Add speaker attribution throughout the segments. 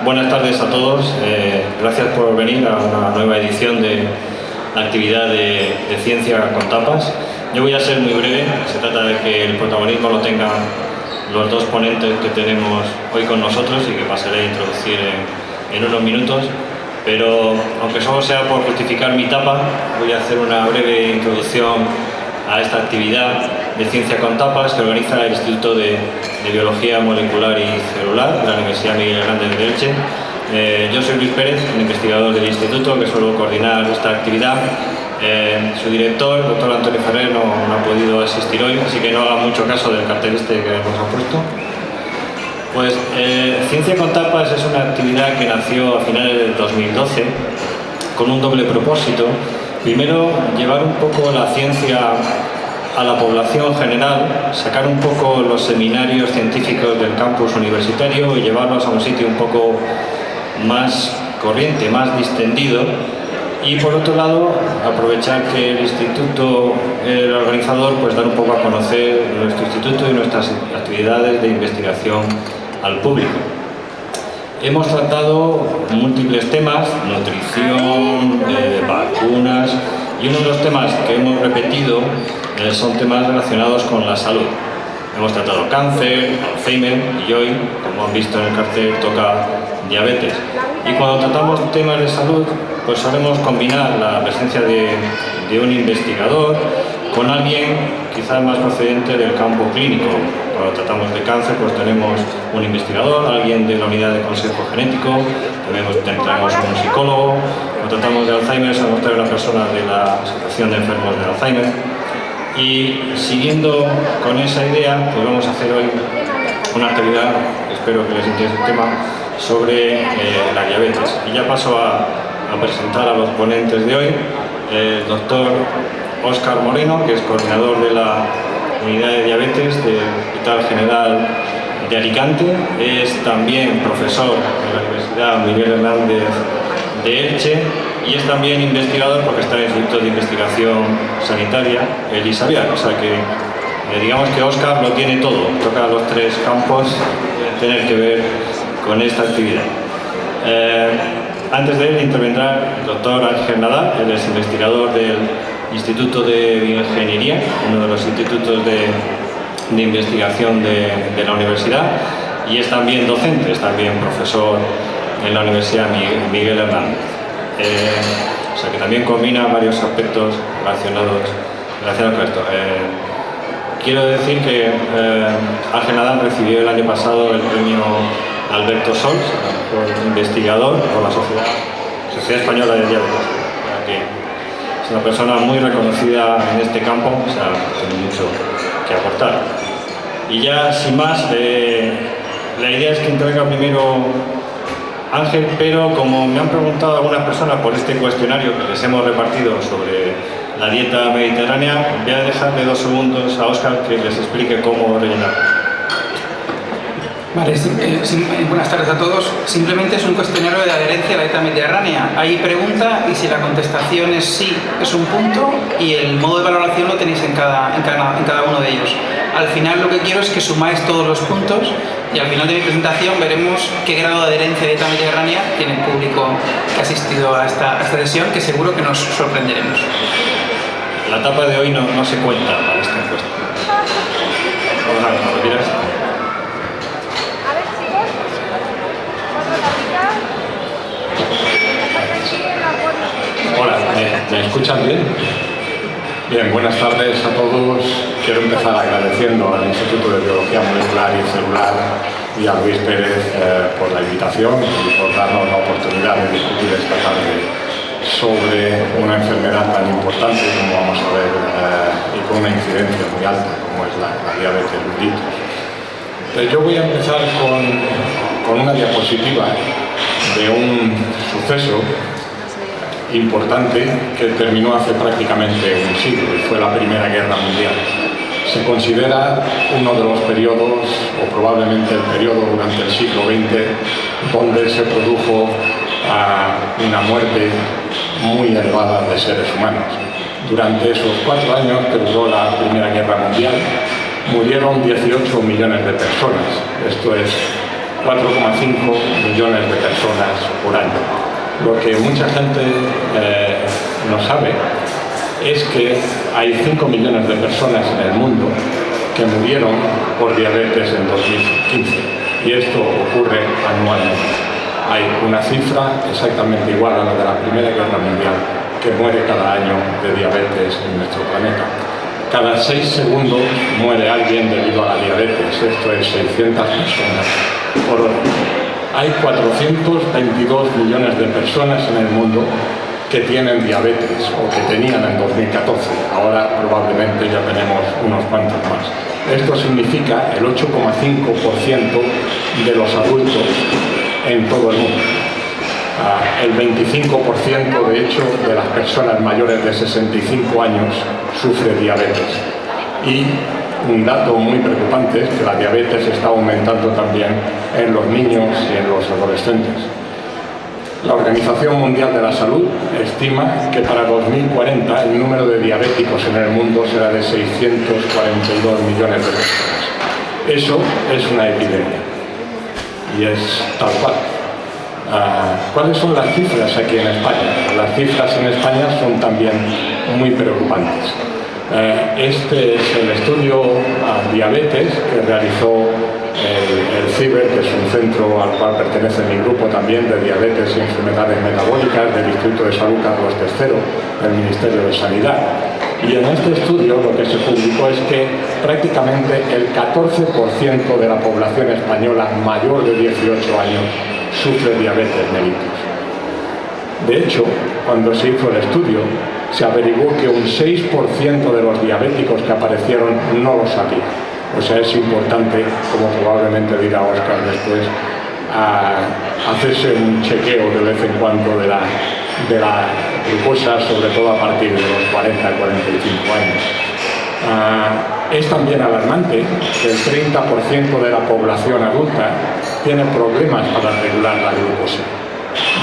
Speaker 1: Buenas tardes a todos. Gracias por venir a una nueva edición de la actividad de Ciencia con Tapas. Yo voy a ser muy breve. Se trata de que el protagonismo lo tengan los dos ponentes que tenemos hoy con nosotros y que pasaré a introducir en unos minutos. Pero aunque solo sea por justificar mi tapa, voy a hacer una breve introducción a esta actividad de Ciencia con Tapas que organiza el Instituto de Biología Molecular y Celular de la Universidad Miguel Hernández de Elche. Yo soy Luis Pérez, un investigador del instituto que suelo coordinar esta actividad. Su director, el doctor Antonio Ferrer, no ha podido asistir hoy, así que no haga mucho caso del cartel este que nos ha puesto. Pues Ciencia con Tapas es una actividad que nació a finales del 2012 con un doble propósito. Primero, llevar un poco la ciencia a la población general, sacar un poco los seminarios científicos del campus universitario y llevarlos a un sitio un poco más corriente, más distendido. Y por otro lado, aprovechar que el instituto, el organizador, pues dar un poco a conocer nuestro instituto y nuestras actividades de investigación al público. Hemos tratado múltiples temas, nutrición, vacunas, y uno de los temas que hemos repetido son temas relacionados con la salud. Hemos tratado cáncer, Alzheimer y hoy, como han visto en el cartel, toca diabetes. Y cuando tratamos temas de salud, pues solemos combinar la presencia de un investigador con alguien quizás más procedente del campo clínico. Cuando tratamos de cáncer, pues tenemos un investigador, alguien de la unidad de consejo genético, tendremos un psicólogo. Cuando tratamos de Alzheimer, se nos trae una persona de la Asociación de Enfermos de Alzheimer. Y siguiendo con esa idea, pues vamos a hacer hoy una actividad, espero que les interese el tema, sobre la diabetes. Y ya paso a presentar a los ponentes de hoy, el doctor Óscar Moreno, que es coordinador de la unidad de diabetes del Hospital General de Alicante, es también profesor de la Universidad Miguel Hernández de Elche y es también investigador porque está en el Instituto de Investigación Sanitaria, el ISABIAR. O sea que digamos que Óscar lo tiene todo, toca los tres campos que tienen que ver con esta actividad. Antes de él intervendrá el doctor Ángel Nadal, él es investigador del Instituto de Bioingeniería, uno de los institutos de investigación de la universidad, y es también docente, es también profesor en la Universidad Miguel Hernández. O sea que también combina varios aspectos relacionados con esto. Quiero decir que Ángel Nadal recibió el año pasado el premio Alberto Sols, por investigador por la Sociedad Española de Diabetes. Es una persona muy reconocida en este campo, o sea, tiene mucho que aportar. Y ya sin más, la idea es que intervenga primero Ángel, pero como me han preguntado algunas personas por este cuestionario que les hemos repartido sobre la dieta mediterránea, voy a dejarle 2 segundos a Óscar que les explique cómo rellenar.
Speaker 2: Vale, buenas tardes a todos. Simplemente es un cuestionario de adherencia a la dieta mediterránea. Ahí pregunta y si la contestación es sí, es un punto y el modo de valoración lo tenéis en cada uno de ellos. Al final lo que quiero es que sumáis todos los puntos y al final de mi presentación veremos qué grado de adherencia a la dieta mediterránea tiene el público que ha asistido a esta sesión, que seguro que nos sorprenderemos.
Speaker 1: La etapa de hoy no se cuenta para esta encuesta. ¿Lo retiras?
Speaker 3: Hola, ¿me escuchan bien? Bien, buenas tardes a todos. Quiero empezar agradeciendo al Instituto de Biología Molecular y Celular y a Luis Pérez por la invitación y por darnos la oportunidad de discutir esta tarde sobre una enfermedad tan importante como vamos a ver y con una incidencia muy alta como es la diabetes mellitus. Yo voy a empezar con una diapositiva de un suceso importante que terminó hace prácticamente un siglo y fue la Primera Guerra Mundial. Se considera uno de los periodos, o probablemente el periodo durante el siglo XX, donde se produjo una muerte muy elevada de seres humanos. Durante esos 4 años que duró la Primera Guerra Mundial, murieron 18 millones de personas. Esto es 4,5 millones de personas personas por año. Lo que mucha gente no sabe es que hay 5 millones de personas en el mundo que murieron por diabetes en 2015 y esto ocurre anualmente. Hay una cifra exactamente igual a la de la Primera Guerra Mundial que muere cada año de diabetes en nuestro planeta. Cada 6 segundos muere alguien debido a la diabetes, esto es 600 personas por hora. Hay 422 millones de personas en el mundo que tienen diabetes o que tenían en 2014. Ahora probablemente ya tenemos unos cuantos más. Esto significa el 8,5% de los adultos en todo el mundo. El 25% de hecho de las personas mayores de 65 años sufre diabetes. Y un dato muy preocupante es que la diabetes está aumentando también en los niños y en los adolescentes. La Organización Mundial de la Salud estima que para 2040 el número de diabéticos en el mundo será de 642 millones de personas. Eso es una epidemia y es tal cual. ¿Cuáles son las cifras aquí en España? Las cifras en España son también muy preocupantes. Este es el estudio a diabetes que realizó el CIBER, que es un centro al cual pertenece mi grupo también de diabetes y enfermedades metabólicas del Instituto de Salud Carlos III del Ministerio de Sanidad. Y en este estudio lo que se publicó es que prácticamente el 14% de la población española mayor de 18 años sufre diabetes mellitus. De hecho, cuando se hizo el estudio, se averiguó que un 6% de los diabéticos que aparecieron no lo sabían. O sea, es importante, como probablemente dirá Óscar después, hacerse un chequeo de vez en cuando de la glucosa, sobre todo a partir de los 40-45 años. Es también alarmante que el 30% de la población adulta tiene problemas para regular la glucosa.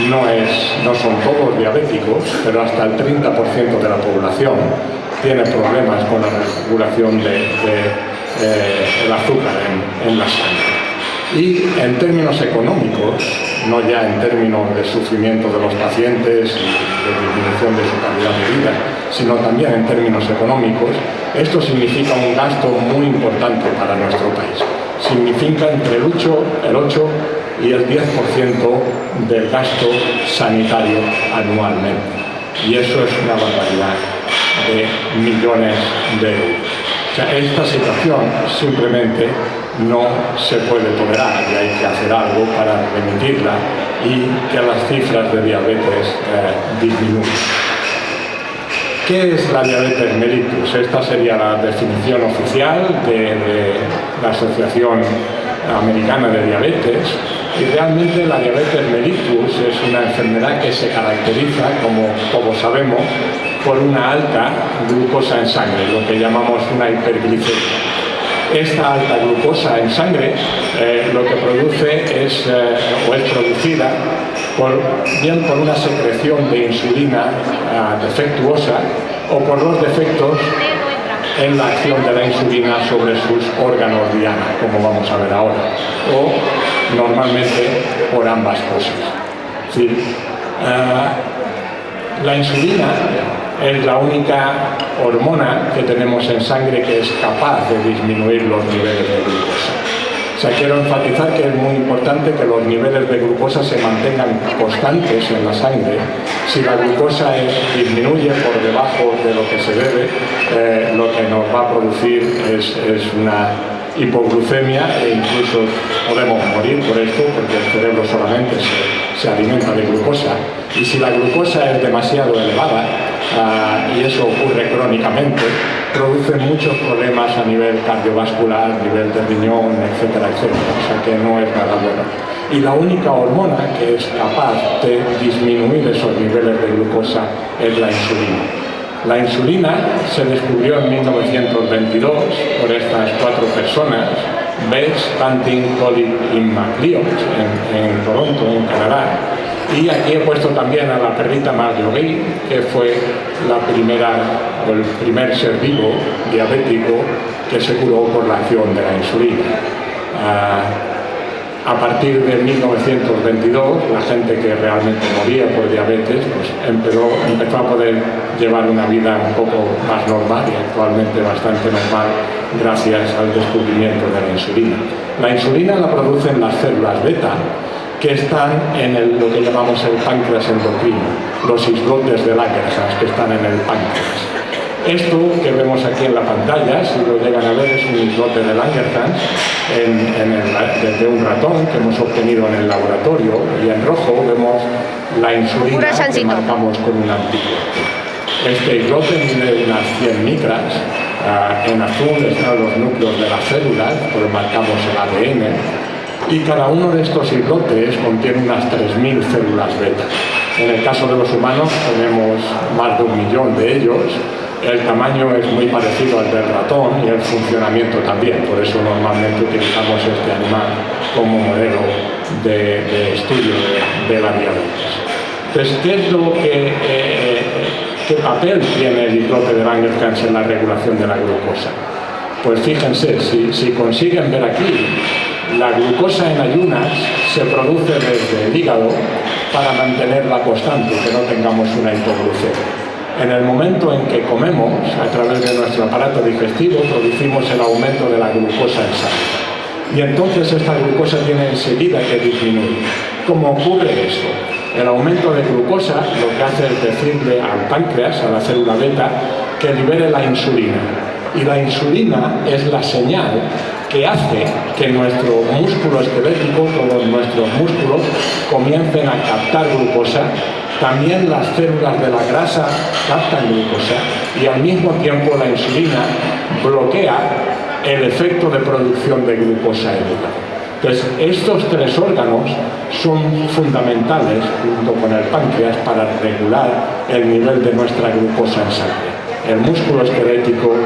Speaker 3: No son todos diabéticos, pero hasta el 30% de la población tiene problemas con la regulación del azúcar en la sangre. Y en términos económicos, no ya en términos de sufrimiento de los pacientes y de disminución de su calidad de vida, sino también en términos económicos, esto significa un gasto muy importante para nuestro país. Significa entre el 8 y el 10% del gasto sanitario anualmente. Y eso es una barbaridad de millones de euros. O sea, esta situación simplemente no se puede tolerar y hay que hacer algo para remitirla y que las cifras de diabetes disminuyan. ¿Qué es la diabetes mellitus? Esta sería la definición oficial de la Asociación Americana de Diabetes. Y realmente la diabetes mellitus es una enfermedad que se caracteriza, como todos sabemos, por una alta glucosa en sangre, lo que llamamos una hiperglicemia. Esta alta glucosa en sangre lo que produce es producida bien por una secreción de insulina defectuosa o por los defectos en la acción de la insulina sobre sus órganos diana, como vamos a ver ahora, o normalmente por ambas cosas. Es decir, la insulina es la única hormona que tenemos en sangre que es capaz de disminuir los niveles de glucosa. O sea, quiero enfatizar que es muy importante que los niveles de glucosa se mantengan constantes en la sangre. Si la glucosa disminuye por debajo de lo que se debe, lo que nos va a producir es una hipoglucemia e incluso podemos morir por esto porque el cerebro solamente se alimenta de glucosa. Y si la glucosa es demasiado elevada, y eso ocurre crónicamente, produce muchos problemas a nivel cardiovascular, a nivel de riñón, etcétera, etcétera. O sea que no es nada bueno. Y la única hormona que es capaz de disminuir esos niveles de glucosa es la insulina. La insulina se descubrió en 1922 por estas 4 personas, Betts, Banting, Collins y MacLeod, en Toronto, en Canadá. Y aquí he puesto también a la perrita Marjorie, que fue el primer ser vivo diabético que se curó por la acción de la insulina. A partir de 1922, la gente que realmente moría por diabetes pues empezó a poder llevar una vida un poco más normal y actualmente bastante normal gracias al descubrimiento de la insulina. La insulina la producen las células beta, que están en lo que llamamos el páncreas endocrino, los islotes de Langerhans que están en el páncreas. Esto que vemos aquí en la pantalla, si lo llegan a ver, es un islote de Langerhans de un ratón que hemos obtenido en el laboratorio, y en rojo vemos la insulina que marcamos con un antídoto. Este islote mide unas 100 micras, en azul están los núcleos de las células, pues marcamos el ADN, y cada uno de estos islotes contiene unas 3.000 células beta. En el caso de los humanos tenemos más de 1 millón de ellos. El tamaño es muy parecido al del ratón y el funcionamiento también, por eso normalmente utilizamos este animal como modelo de estudio de la diabetes. Entonces, ¿qué papel tiene el islote de Langerhans en la regulación de la glucosa? Pues fíjense, si consiguen ver aquí, la glucosa en ayunas se produce desde el hígado para mantenerla constante, que no tengamos una hipoglucemia. En el momento en que comemos, a través de nuestro aparato digestivo, producimos el aumento de la glucosa en sangre. Y entonces esta glucosa tiene enseguida que disminuir. ¿Cómo ocurre esto? El aumento de glucosa lo que hace es decirle al páncreas, a la célula beta, que libere la insulina. Y la insulina es la señal que hace que nuestro músculo esquelético, todos nuestros músculos, comiencen a captar glucosa. También las células de la grasa captan glucosa y al mismo tiempo la insulina bloquea el efecto de producción de glucosa en el hígado. Entonces, estos 3 órganos son fundamentales, junto con el páncreas, para regular el nivel de nuestra glucosa en sangre. El músculo esquelético,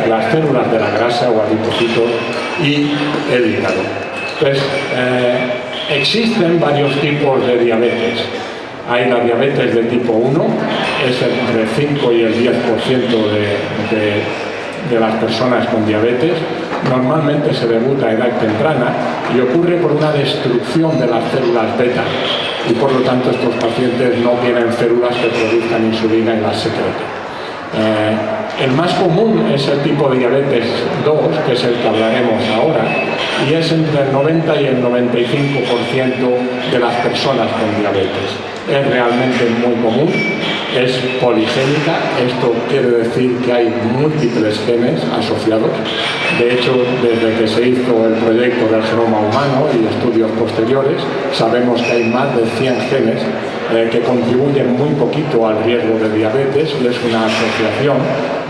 Speaker 3: las células de la grasa o adipocitos y el hígado. Entonces, existen varios tipos de diabetes. Hay la diabetes de tipo 1, es entre el 5 y el 10% de las personas con diabetes. Normalmente se debuta a edad temprana y ocurre por una destrucción de las células beta, y por lo tanto estos pacientes no tienen células que produzcan insulina y las secretan. El más común es el tipo de diabetes 2, que es el que hablaremos ahora, y es entre el 90 y el 95% de las personas con diabetes. Es realmente muy común, es poligénica, esto quiere decir que hay múltiples genes asociados. De hecho, desde que se hizo el proyecto del genoma humano y estudios posteriores, sabemos que hay más de 100 genes que contribuyen muy poquito al riesgo de diabetes, y es una asociación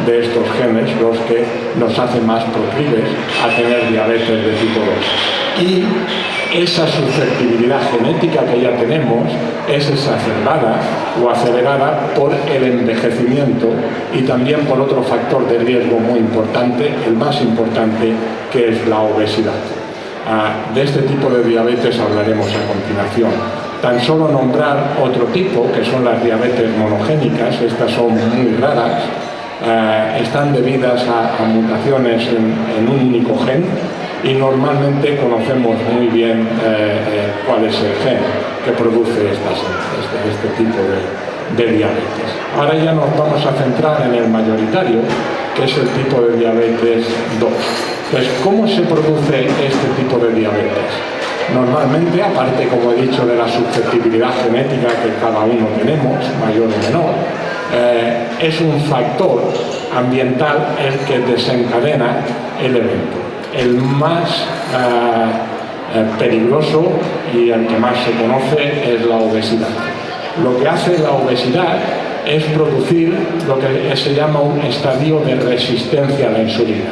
Speaker 3: de estos genes los que nos hace más proclives a tener diabetes de tipo 2. Y esa susceptibilidad genética que ya tenemos es exacerbada o acelerada por el envejecimiento y también por otro factor de riesgo muy importante, el más importante, que es la obesidad. De este tipo de diabetes hablaremos a continuación. Tan solo nombrar otro tipo, que son las diabetes monogénicas. Estas son muy raras, están debidas a mutaciones en un único gen, y normalmente conocemos muy bien cuál es el gen que produce este tipo de diabetes. Ahora ya nos vamos a centrar en el mayoritario, que es el tipo de diabetes 2. Entonces, ¿cómo se produce este tipo de diabetes? Normalmente, aparte, como he dicho, de la susceptibilidad genética que cada uno tenemos, mayor o menor, es un factor ambiental el que desencadena el evento. El más peligroso y el que más se conoce es la obesidad. Lo que hace la obesidad es producir lo que se llama un estadio de resistencia a la insulina.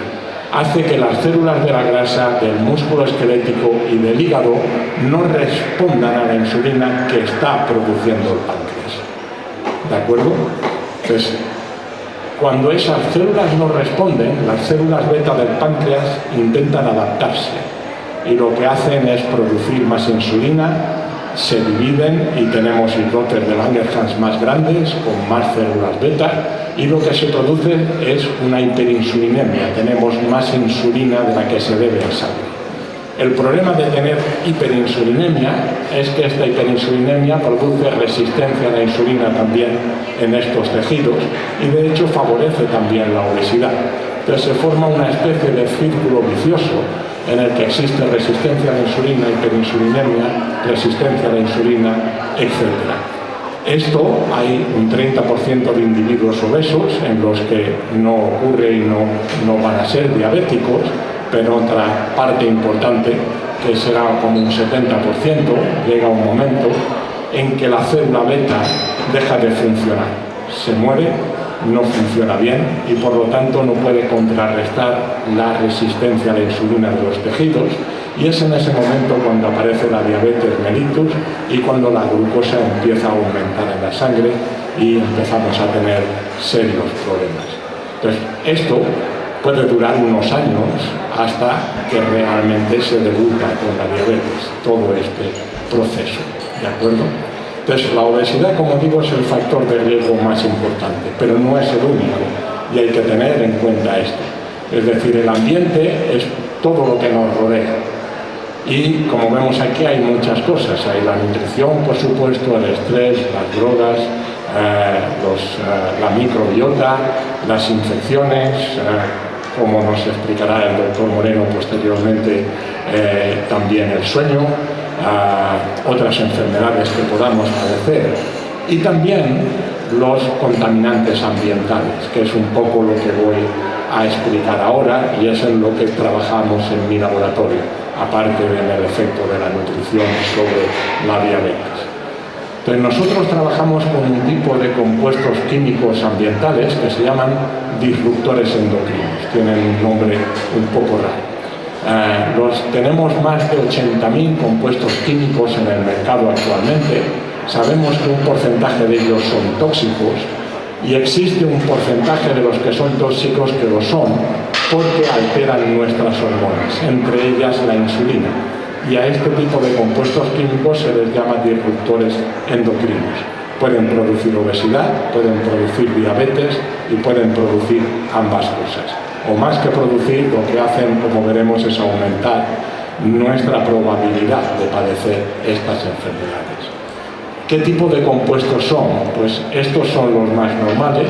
Speaker 3: Hace que las células de la grasa, del músculo esquelético y del hígado no respondan a la insulina que está produciendo el páncreas. ¿De acuerdo? Entonces, cuando esas células no responden, las células beta del páncreas intentan adaptarse, y lo que hacen es producir más insulina, se dividen y tenemos islotes de Langerhans más grandes con más células beta, y lo que se produce es una hiperinsulinemia. Tenemos más insulina de la que se debe en sangre. El problema de tener hiperinsulinemia es que esta hiperinsulinemia produce resistencia a la insulina también en estos tejidos y de hecho favorece también la obesidad. Entonces se forma una especie de círculo vicioso en el que existe resistencia a la insulina, hiperinsulinemia, resistencia a la insulina, etc. Esto hay un 30% de individuos obesos en los que no ocurre y no van a ser diabéticos, pero otra parte importante, que será como un 70%, llega un momento en que la célula beta deja de funcionar, se muere, no funciona bien y por lo tanto no puede contrarrestar la resistencia a la insulina de los tejidos, y es en ese momento cuando aparece la diabetes mellitus y cuando la glucosa empieza a aumentar en la sangre y empezamos a tener serios problemas. Entonces, esto puede durar unos años hasta que realmente se debuta con la diabetes, todo este proceso, ¿de acuerdo? Entonces, la obesidad, como digo, es el factor de riesgo más importante, pero no es el único, y hay que tener en cuenta esto. Es decir, el ambiente es todo lo que nos rodea. Y como vemos aquí hay muchas cosas, hay la nutrición, por supuesto, el estrés, las drogas, la microbiota, las infecciones, como nos explicará el doctor Moreno posteriormente, también el sueño, otras enfermedades que podamos padecer, y también los contaminantes ambientales, que es un poco lo que voy a explicar ahora y es en lo que trabajamos en mi laboratorio, aparte del efecto de la nutrición sobre la diabetes. Entonces nosotros trabajamos con un tipo de compuestos químicos ambientales que se llaman disruptores endocrinos, tienen un nombre un poco raro. Tenemos más de 80.000 compuestos químicos en el mercado actualmente. Sabemos que un porcentaje de ellos son tóxicos y existe un porcentaje de los que son tóxicos que lo son porque alteran nuestras hormonas, entre ellas la insulina. Y a este tipo de compuestos químicos se les llama disruptores endocrinos. Pueden producir obesidad, pueden producir diabetes y pueden producir ambas cosas. O más que producir, lo que hacen, como veremos, es aumentar nuestra probabilidad de padecer estas enfermedades. ¿Qué tipo de compuestos son? Pues estos son los más normales.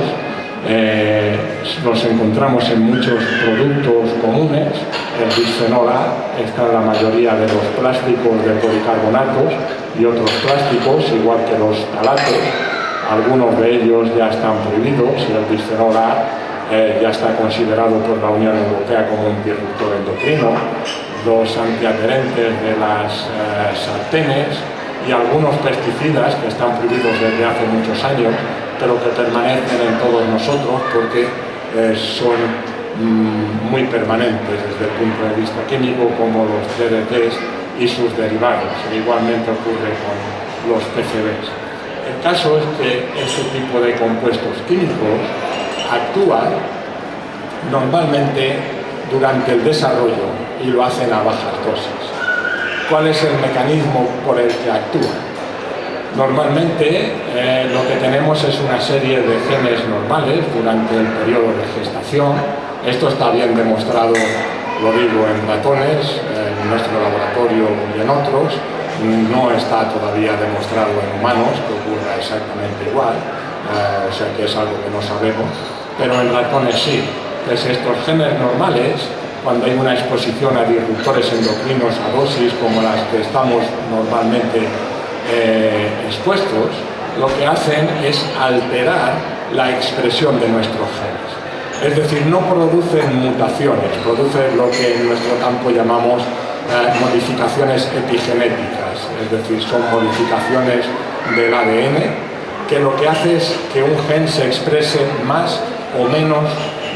Speaker 3: Los encontramos en muchos productos comunes. El bisfenol A está en la mayoría de los plásticos de policarbonatos y otros plásticos, igual que los talatos. Algunos de ellos ya están prohibidos y el bisfenol A ya está considerado por la Unión Europea como un disruptor endocrino. Los antiadherentes de las sartenes y algunos pesticidas que están prohibidos desde hace muchos años, pero que permanecen en todos nosotros porque son muy permanentes desde el punto de vista químico, como los DDTs y sus derivados. Igualmente ocurre con los PCBs. El caso es que este tipo de compuestos químicos actúan normalmente durante el desarrollo y lo hacen a bajas dosis. ¿Cuál es el mecanismo por el que actúan? Normalmente lo que tenemos es una serie de genes normales durante el periodo de gestación. Esto está bien demostrado, lo digo, en ratones, en nuestro laboratorio y en otros. No está todavía demostrado en humanos que ocurra exactamente igual, o sea que es algo que no sabemos, pero en ratones sí. Entonces estos genes normales, cuando hay una exposición a disruptores endocrinos a dosis como las que estamos normalmente expuestos, lo que hacen es alterar la expresión de nuestros genes. Es decir, no producen mutaciones, producen lo que en nuestro campo llamamos modificaciones epigenéticas, es decir, son modificaciones del ADN que lo que hace es que un gen se exprese más o menos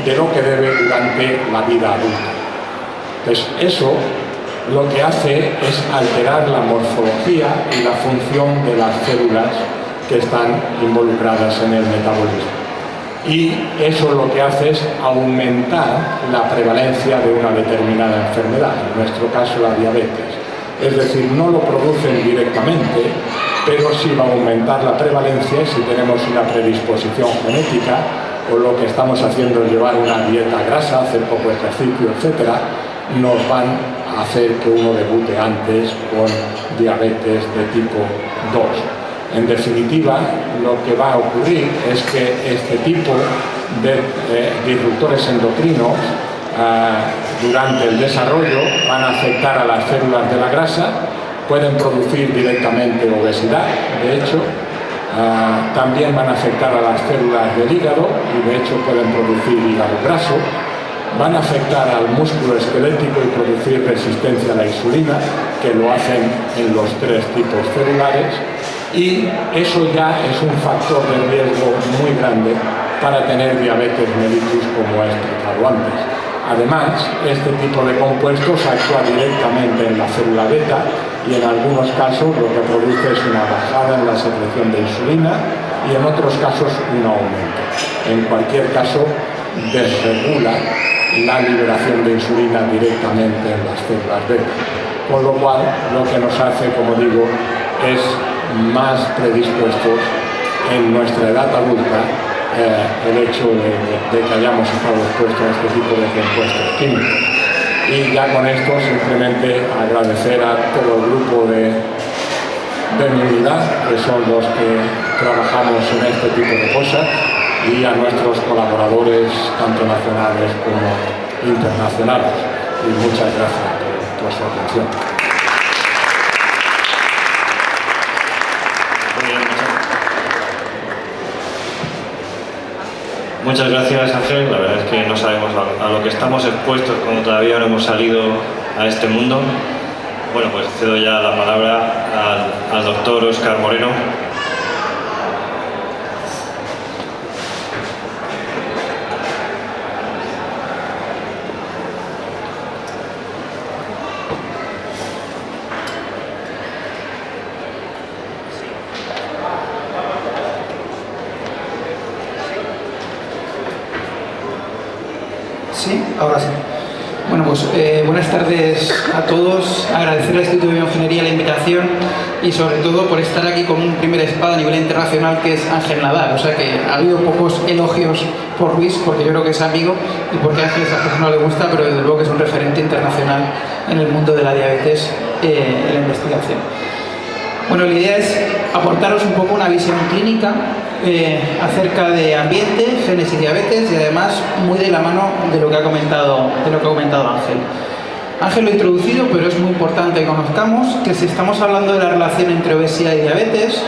Speaker 3: de lo que debe durante la vida adulta. Entonces, eso lo que hace es alterar la morfología y la función de las células que están involucradas en el metabolismo. Y eso lo que hace es aumentar la prevalencia de una determinada enfermedad, en nuestro caso la diabetes. Es decir, no lo producen directamente, pero sí va a aumentar la prevalencia si tenemos una predisposición genética o lo que estamos haciendo es llevar una dieta grasa, hacer poco ejercicio, etc., nos van hacer que uno debute antes con diabetes de tipo 2. En definitiva, lo que va a ocurrir es que este tipo de disruptores endocrinos durante el desarrollo van a afectar a las células de la grasa, pueden producir directamente obesidad, de hecho, también van a afectar a las células del hígado y de hecho pueden producir hígado graso, van a afectar al músculo esquelético y producir resistencia a la insulina, que lo hacen en los 3 tipos celulares, y eso ya es un factor de riesgo muy grande para tener diabetes mellitus, como he explicado antes. Además, este tipo de compuestos actúa directamente en la célula beta y en algunos casos lo que produce es una bajada en la secreción de insulina y en otros casos un aumento. En cualquier caso, desregula la liberación de insulina directamente en las células beta. Con lo cual, lo que nos hace, como digo, es más predispuestos en nuestra edad adulta el hecho de que hayamos estado expuestos a este tipo de compuestos químicos. Y ya con esto simplemente agradecer a todo el grupo de mi unidad, que son los que trabajamos en este tipo de cosas, y a nuestros colaboradores, tanto nacionales como internacionales. Y muchas gracias por su atención.
Speaker 1: Muchas gracias, Ángel. La verdad es que no sabemos a lo que estamos expuestos cuando todavía no hemos salido a este mundo. Bueno, pues cedo ya la palabra al doctor Óscar Moreno.
Speaker 2: Sí, ahora sí. Bueno, pues buenas tardes a todos. Agradecer al Instituto de Bioingeniería la invitación y sobre todo por estar aquí con un primer espada a nivel internacional que es Ángel Nadal. O sea que ha habido pocos elogios por Luis, porque yo creo que es amigo y porque a Ángel esa cosa no le gusta, pero desde luego que es un referente internacional en el mundo de la diabetes en la investigación. Bueno, la idea es aportaros un poco una visión clínica acerca de ambiente, genes y diabetes, y además muy de la mano de lo que ha comentado Ángel. Ángel lo ha introducido, pero es muy importante que conozcamos que si estamos hablando de la relación entre obesidad y diabetes,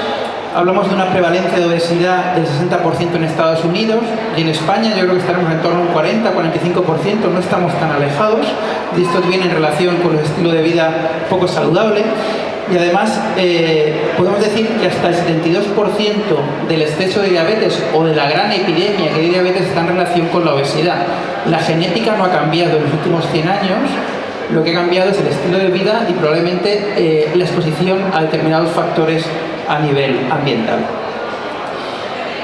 Speaker 2: hablamos de una prevalencia de obesidad del 60% en Estados Unidos, y en España yo creo que estaremos en torno a un 40-45%, no estamos tan alejados, y esto viene en relación con el estilo de vida poco saludable. Y además podemos decir que hasta el 72% del exceso de diabetes o de la gran epidemia que hay de diabetes está en relación con la obesidad. La genética no ha cambiado en los últimos 100 años, lo que ha cambiado es el estilo de vida y probablemente la exposición a determinados factores a nivel ambiental.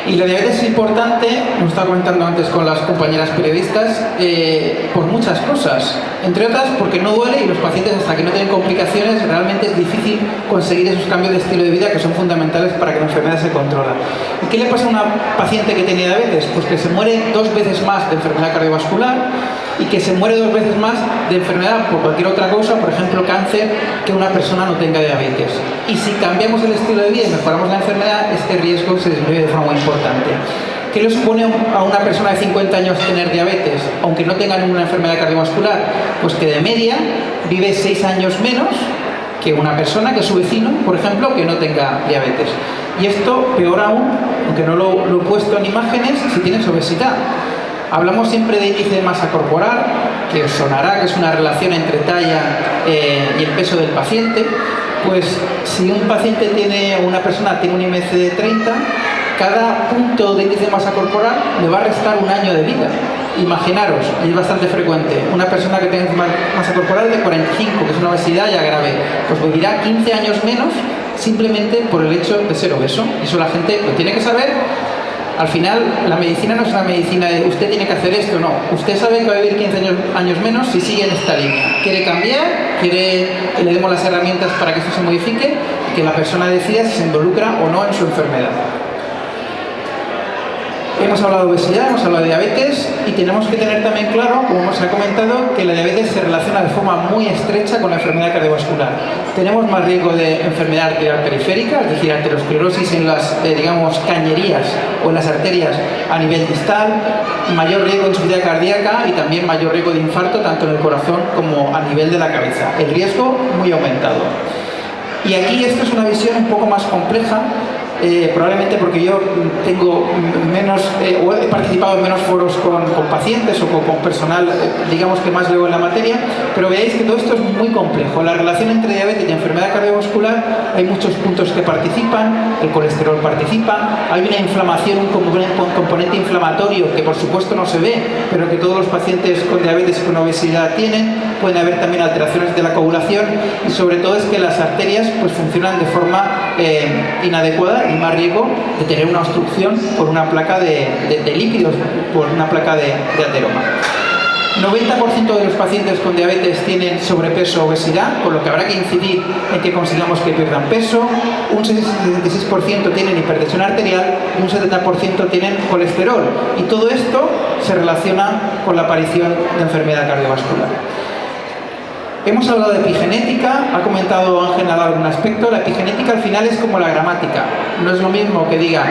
Speaker 2: Y la diabetes es importante, nos estaba comentando antes con las compañeras periodistas, por muchas cosas. Entre otras, porque no duele y los pacientes, hasta que no tienen complicaciones, realmente es difícil conseguir esos cambios de estilo de vida que son fundamentales para que la enfermedad se controla. ¿Y qué le pasa a una paciente que tiene diabetes? Pues que se muere 2 veces más de enfermedad cardiovascular y que se muere 2 veces más de enfermedad por cualquier otra cosa, por ejemplo cáncer, que una persona no tenga diabetes. Y si cambiamos el estilo de vida y mejoramos la enfermedad, este riesgo se disminuye de forma muy importante. ¿Qué le supone a una persona de 50 años tener diabetes, aunque no tenga ninguna enfermedad cardiovascular? Pues que de media vive 6 años menos que una persona, que es su vecino, por ejemplo, que no tenga diabetes. Y esto, peor aún, aunque no lo he puesto en imágenes, si tienes obesidad. Hablamos siempre de índice de masa corporal, que os sonará que es una relación entre talla y el peso del paciente. Pues si un paciente una persona tiene un IMC de 30, cada punto de índice de masa corporal le va a restar 1 año de vida. Imaginaros, y es bastante frecuente, una persona que tenga masa corporal de 45, que es una obesidad ya grave, pues vivirá 15 años menos simplemente por el hecho de ser obeso. Eso la gente lo tiene que saber. Al final, la medicina no es una medicina de usted tiene que hacer esto, no. Usted sabe que va a vivir 15 años menos si sigue en esta línea. ¿Quiere cambiar? ¿Quiere que le demos las herramientas para que esto se modifique? Y que la persona decida si se involucra o no en su enfermedad. Hemos hablado de obesidad, hemos hablado de diabetes y tenemos que tener también claro, como se ha comentado, que la diabetes se relaciona de forma muy estrecha con la enfermedad cardiovascular. Tenemos más riesgo de enfermedad arterial periférica, es decir, aterosclerosis en las, digamos, cañerías o en las arterias a nivel distal, mayor riesgo de insuficiencia cardíaca y también mayor riesgo de infarto tanto en el corazón como a nivel de la cabeza. El riesgo muy aumentado. Y aquí esto es una visión un poco más compleja, probablemente porque yo tengo menos, o he participado en menos foros con pacientes o con personal, digamos que más luego en la materia, pero veáis que todo esto es muy complejo. La relación entre diabetes y enfermedad cardiovascular, hay muchos puntos que participan, el colesterol participa, hay una inflamación, un componente inflamatorio que por supuesto no se ve, pero que todos los pacientes con diabetes y con obesidad tienen. Pueden haber también alteraciones de la coagulación y sobre todo es que las arterias pues funcionan de forma inadecuada y más riesgo de tener una obstrucción por una placa de lípidos, por una placa de ateroma. 90% de los pacientes con diabetes tienen sobrepeso o obesidad, por lo que habrá que incidir en que consigamos que pierdan peso. Un 66% tienen hipertensión arterial y un 70% tienen colesterol. Y todo esto se relaciona con la aparición de enfermedad cardiovascular. Hemos hablado de epigenética, ha comentado Ángel Nadal algún aspecto. La epigenética al final es como la gramática. No es lo mismo que diga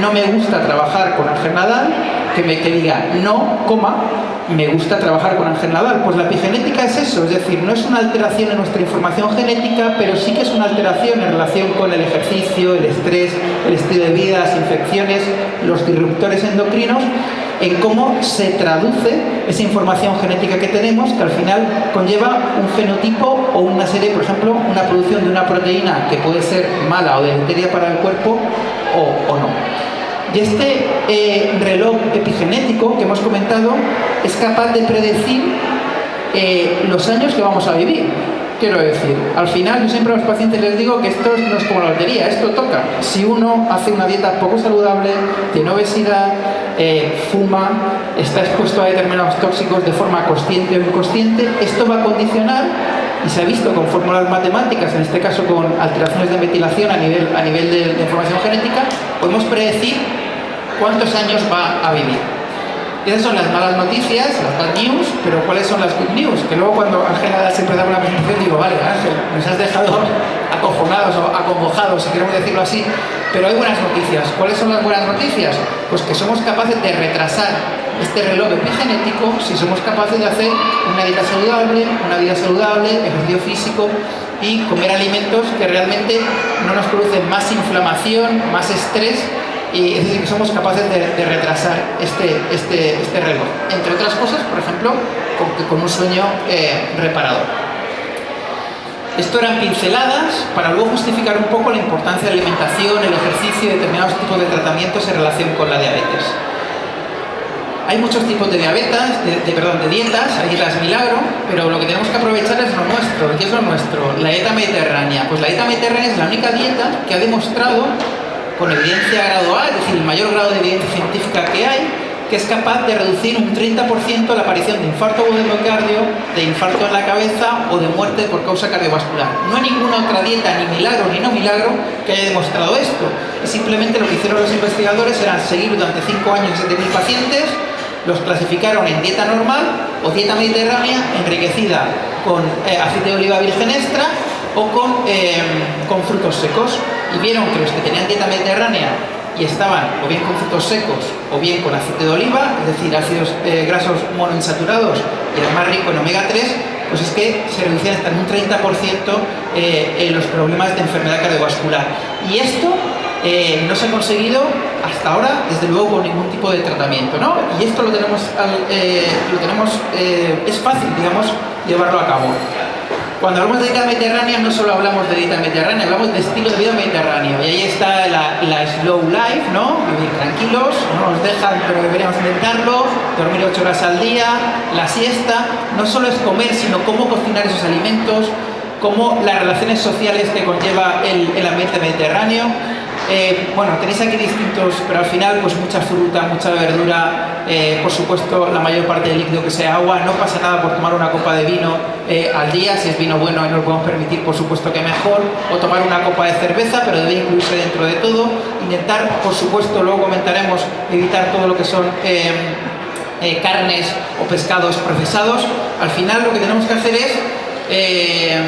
Speaker 2: no me gusta trabajar con Ángel Nadal que diga no, me gusta trabajar con Ángel Nadal. Pues la epigenética es eso, es decir, no es una alteración en nuestra información genética, pero sí que es una alteración en relación con el ejercicio, el estrés, el estilo de vida, las infecciones, los disruptores endocrinos, en cómo se traduce esa información genética que tenemos, que al final conlleva un fenotipo o una serie, por ejemplo, una producción de una proteína que puede ser mala o deleteria para el cuerpo o no. Y este reloj epigenético que hemos comentado es capaz de predecir los años que vamos a vivir. Quiero decir, al final yo siempre a los pacientes les digo que esto no es como la lotería, esto toca. Si uno hace una dieta poco saludable, tiene obesidad, fuma, está expuesto a determinados tóxicos de forma consciente o inconsciente, esto va a condicionar, y se ha visto con fórmulas matemáticas, en este caso con alteraciones de metilación a nivel de información genética, podemos predecir cuántos años va a vivir. Esas son las malas noticias, las bad news, pero ¿cuáles son las good news? Que luego cuando Ángel Nadal se empezaba la presentación digo, vale Ángel, nos has dejado acojonados o acongojados, si queremos decirlo así, pero hay buenas noticias. ¿Cuáles son las buenas noticias? Pues que somos capaces de retrasar este reloj epigenético si somos capaces de hacer una vida saludable, ejercicio físico y comer alimentos que realmente no nos producen más inflamación, más estrés. Y es decir, que somos capaces de retrasar este reloj. Entre otras cosas, por ejemplo, con un sueño reparador. Esto eran pinceladas para luego justificar un poco la importancia de la alimentación, el ejercicio y determinados tipos de tratamientos en relación con la diabetes. Hay muchos tipos de dietas, hay dietas milagro, pero lo que tenemos que aprovechar es lo nuestro. ¿Qué es lo nuestro? La dieta mediterránea. Pues la dieta mediterránea es la única dieta que ha demostrado con evidencia grado A, es decir, el mayor grado de evidencia científica que hay, que es capaz de reducir un 30% la aparición de infarto agudo de miocardio, de infarto en la cabeza o de muerte por causa cardiovascular. No hay ninguna otra dieta, ni milagro ni no milagro, que haya demostrado esto. Y simplemente lo que hicieron los investigadores era seguir durante 5 años a 7.000 pacientes, los clasificaron en dieta normal o dieta mediterránea enriquecida con aceite de oliva virgen extra o con frutos secos, y vieron que los que tenían dieta mediterránea y estaban o bien con frutos secos o bien con aceite de oliva, es decir, ácidos grasos monoinsaturados y además rico en omega 3, pues es que se reducían hasta en un 30% los problemas de enfermedad cardiovascular. Y esto no se ha conseguido hasta ahora, desde luego, con ningún tipo de tratamiento, ¿no? Y esto lo tenemos es fácil, digamos, llevarlo a cabo. Cuando hablamos de dieta mediterránea, no solo hablamos de dieta mediterránea, hablamos de estilo de vida mediterráneo. Y ahí está la slow life, ¿no? Vivir tranquilos, no nos dejan, pero deberíamos intentarlo, dormir 8 horas al día, la siesta. No solo es comer, sino cómo cocinar esos alimentos, cómo las relaciones sociales que conlleva el ambiente mediterráneo. Bueno, tenéis aquí distintos, pero al final pues mucha fruta, mucha verdura, por supuesto la mayor parte del líquido que sea agua. No pasa nada por tomar una copa de vino al día, si es vino bueno y nos lo podemos permitir, por supuesto que mejor, o tomar una copa de cerveza, pero debe incluirse dentro de todo. Intentar, por supuesto, luego comentaremos, evitar todo lo que son carnes o pescados procesados. Al final lo que tenemos que hacer es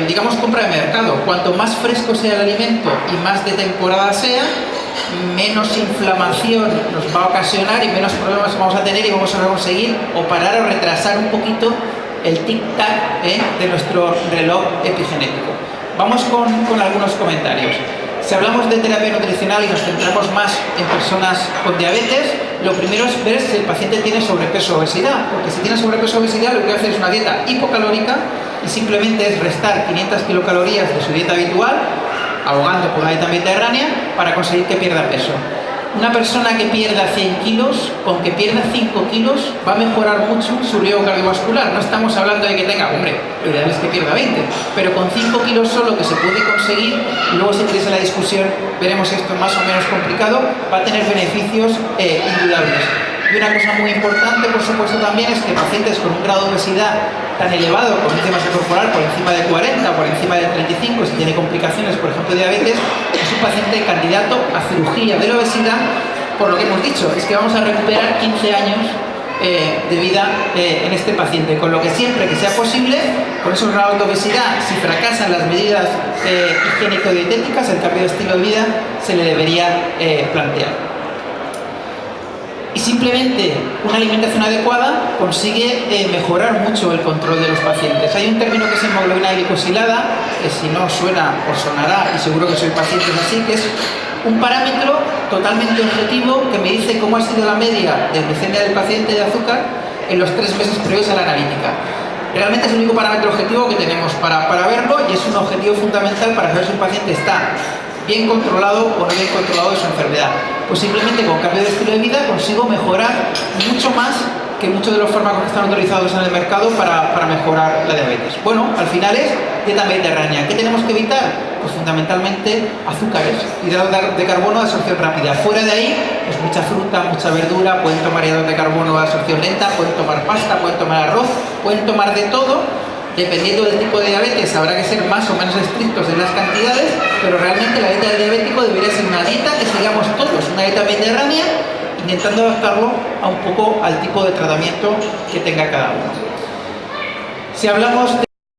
Speaker 2: digamos, compra de mercado. Cuanto más fresco sea el alimento y más de temporada sea, menos inflamación nos va a ocasionar y menos problemas vamos a tener, y vamos a conseguir o parar o retrasar un poquito el tic-tac de nuestro reloj epigenético. Vamos con algunos comentarios. Si hablamos de terapia nutricional y nos centramos más en personas con diabetes, lo primero es ver si el paciente tiene sobrepeso o obesidad, porque si tiene sobrepeso o obesidad lo que hace es una dieta hipocalórica y simplemente es restar 500 kilocalorías de su dieta habitual, ahogando por una dieta mediterránea, para conseguir que pierda peso. Una persona que pierda 100 kilos, con que pierda 5 kilos, va a mejorar mucho su riesgo cardiovascular. No estamos hablando de que tenga, hombre, lo ideal es que pierda 20, pero con 5 kilos solo que se puede conseguir, y luego si interesa la discusión, veremos esto más o menos complicado, va a tener beneficios indudables. Y una cosa muy importante, por supuesto, también es que pacientes con un grado de obesidad tan elevado, con índice de masa corporal por encima de 40 o por encima de 35, si tiene complicaciones, por ejemplo, diabetes, es un paciente candidato a cirugía de la obesidad, por lo que hemos dicho, es que vamos a recuperar 15 años de vida en este paciente, con lo que siempre que sea posible, con esos grados de obesidad, si fracasan las medidas higiénico-dietéticas, el cambio de estilo de vida se le debería plantear. Y simplemente una alimentación adecuada consigue mejorar mucho el control de los pacientes. Hay un término que es hemoglobina glicosilada, que si no suena os sonará, y seguro que sois pacientes así, que es un parámetro totalmente objetivo que me dice cómo ha sido la media de glucemia del paciente de azúcar en los 3 meses previos a la analítica. Realmente es el único parámetro objetivo que tenemos para verlo, y es un objetivo fundamental para saber si un paciente está bien controlado o no bien controlado de su enfermedad. Pues simplemente con cambio de estilo de vida consigo mejorar mucho más que muchos de los fármacos que están autorizados en el mercado para mejorar la diabetes. Bueno, al final es dieta mediterránea. ¿Qué tenemos que evitar? Pues fundamentalmente azúcares, hidratos de carbono de absorción rápida. Fuera de ahí, pues mucha fruta, mucha verdura, pueden tomar hidratos de carbono de absorción lenta, pueden tomar pasta, pueden tomar arroz, pueden tomar de todo. Dependiendo del tipo de diabetes habrá que ser más o menos estrictos en las cantidades, pero realmente la dieta del diabético debería ser una dieta que sigamos todos, una dieta mediterránea, intentando adaptarlo a un poco al tipo de tratamiento que tenga cada uno. Si hablamos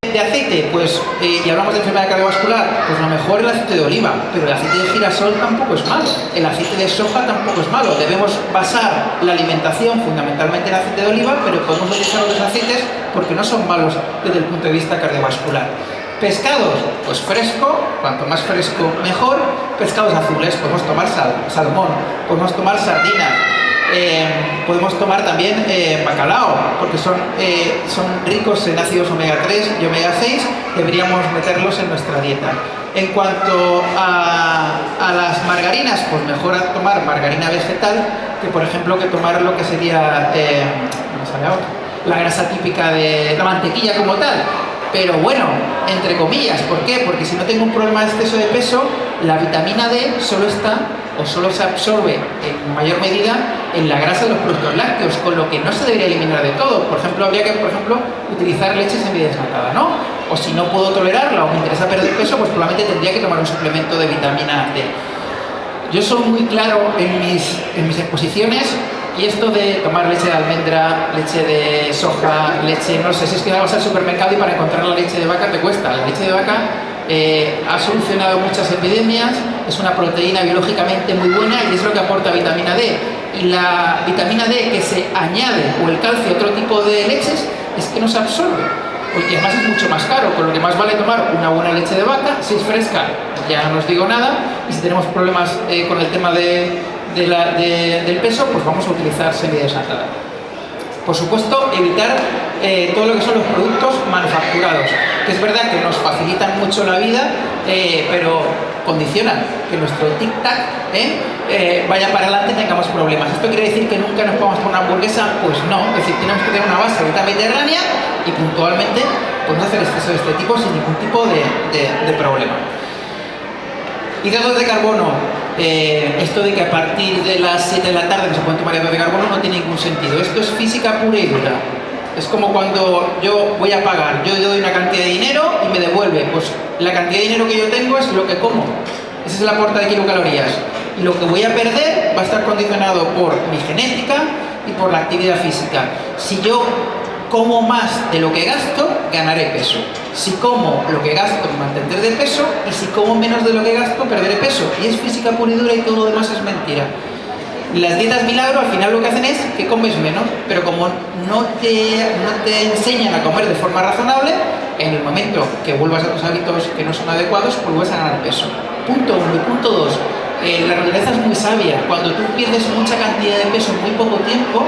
Speaker 2: de aceite, pues, y hablamos de enfermedad cardiovascular, pues lo mejor es el aceite de oliva, pero el aceite de girasol tampoco es malo, el aceite de soja tampoco es malo. Debemos basar la alimentación fundamentalmente en aceite de oliva, pero podemos utilizar otros aceites porque no son malos desde el punto de vista cardiovascular. Pescados, pues fresco, cuanto más fresco mejor. Pescados azules, podemos tomar salmón, podemos tomar sardinas, podemos tomar también bacalao, porque son ricos en ácidos omega 3 y omega 6, deberíamos meterlos en nuestra dieta. En cuanto a las margarinas, pues mejor tomar margarina vegetal que, por ejemplo, que tomar lo que sería la grasa típica de la mantequilla como tal. Pero bueno, entre comillas, ¿por qué? Porque si no tengo un problema de exceso de peso, la vitamina D solo está o solo se absorbe en mayor medida en la grasa de los productos lácteos, con lo que no se debería eliminar de todo. Por ejemplo, habría que, utilizar leche semidesnatada, ¿no? O si no puedo tolerarla o me interesa perder peso, pues probablemente tendría que tomar un suplemento de vitamina D. Yo soy muy claro en mis exposiciones, y esto de tomar leche de almendra, leche de soja, leche, no sé, si es que vas al supermercado y para encontrar la leche de vaca te cuesta. La leche de vaca ha solucionado muchas epidemias, es una proteína biológicamente muy buena y es lo que aporta vitamina D. Y la vitamina D que se añade, o el calcio, otro tipo de leches, es que no se absorbe. Y además es mucho más caro, con lo que más vale tomar una buena leche de vaca. Si es fresca, ya no os digo nada, y si tenemos problemas con el tema del peso, pues vamos a utilizar semidesnatada. Por supuesto, evitar todo lo que son los productos manufacturados, que es verdad que nos facilitan mucho la vida, pero condicionan que nuestro tic-tac vaya para adelante y tengamos problemas. ¿Esto quiere decir que nunca nos podamos comer una hamburguesa? Pues no, es decir, tenemos que tener una base de dieta mediterránea y puntualmente pues no hacer exceso de este tipo sin ningún tipo de problema. Hidratos de carbono. Esto de que a partir de las 7 de la tarde no se pueden tomar hidratos de carbono no tiene ningún sentido. Esto es física pura y dura. Es como cuando yo voy a pagar, yo doy una cantidad de dinero y me devuelve. Pues la cantidad de dinero que yo tengo es lo que como. Esa es la aporta de kilocalorías. Y lo que voy a perder va a estar condicionado por mi genética y por la actividad física. Si yo como más de lo que gasto, ganaré peso. Si como lo que gasto, me mantendré de peso. Y si como menos de lo que gasto, perderé peso. Y es física pura y dura y todo lo demás es mentira. Las dietas milagro al final lo que hacen es que comes menos, pero como no te enseñan a comer de forma razonable, en el momento que vuelvas a tus hábitos que no son adecuados, vuelves a ganar peso. Punto 1. Y punto 2. La naturaleza es muy sabia. Cuando tú pierdes mucha cantidad de peso en muy poco tiempo,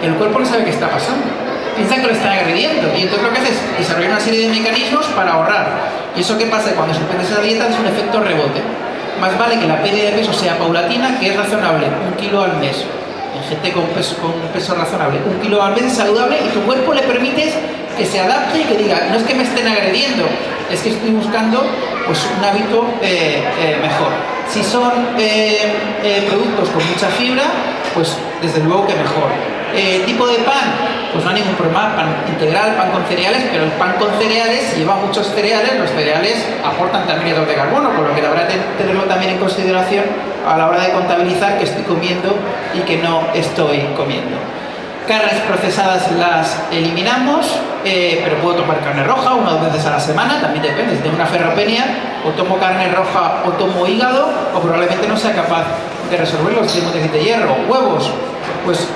Speaker 2: el cuerpo no sabe qué está pasando. Piensa que lo están agrediendo. Y entonces lo que haces es desarrollar una serie de mecanismos para ahorrar. ¿Y eso qué pasa? Cuando suspendes esa dieta es un efecto rebote. Más vale que la pérdida de peso sea paulatina, que es razonable, 1 kilo al mes. En gente con peso razonable, 1 kilo al mes es saludable y tu cuerpo le permites que se adapte y que diga, no es que me estén agrediendo, es que estoy buscando pues, un hábito mejor. Si son productos con mucha fibra, pues desde luego que mejor. Tipo de pan, pues no hay ningún problema, pan integral, pan con cereales, pero el pan con cereales lleva muchos cereales, los cereales aportan también hidratos de carbono, por lo que habrá que tenerlo también en consideración a la hora de contabilizar qué estoy comiendo y qué no estoy comiendo. Carnes procesadas las eliminamos, pero puedo tomar carne roja 1 o 2 veces a la semana, también depende, si tengo una ferropenia, o tomo carne roja o tomo hígado, o probablemente no sea capaz de resolverlo si tengo déficit de hierro. Huevos, pues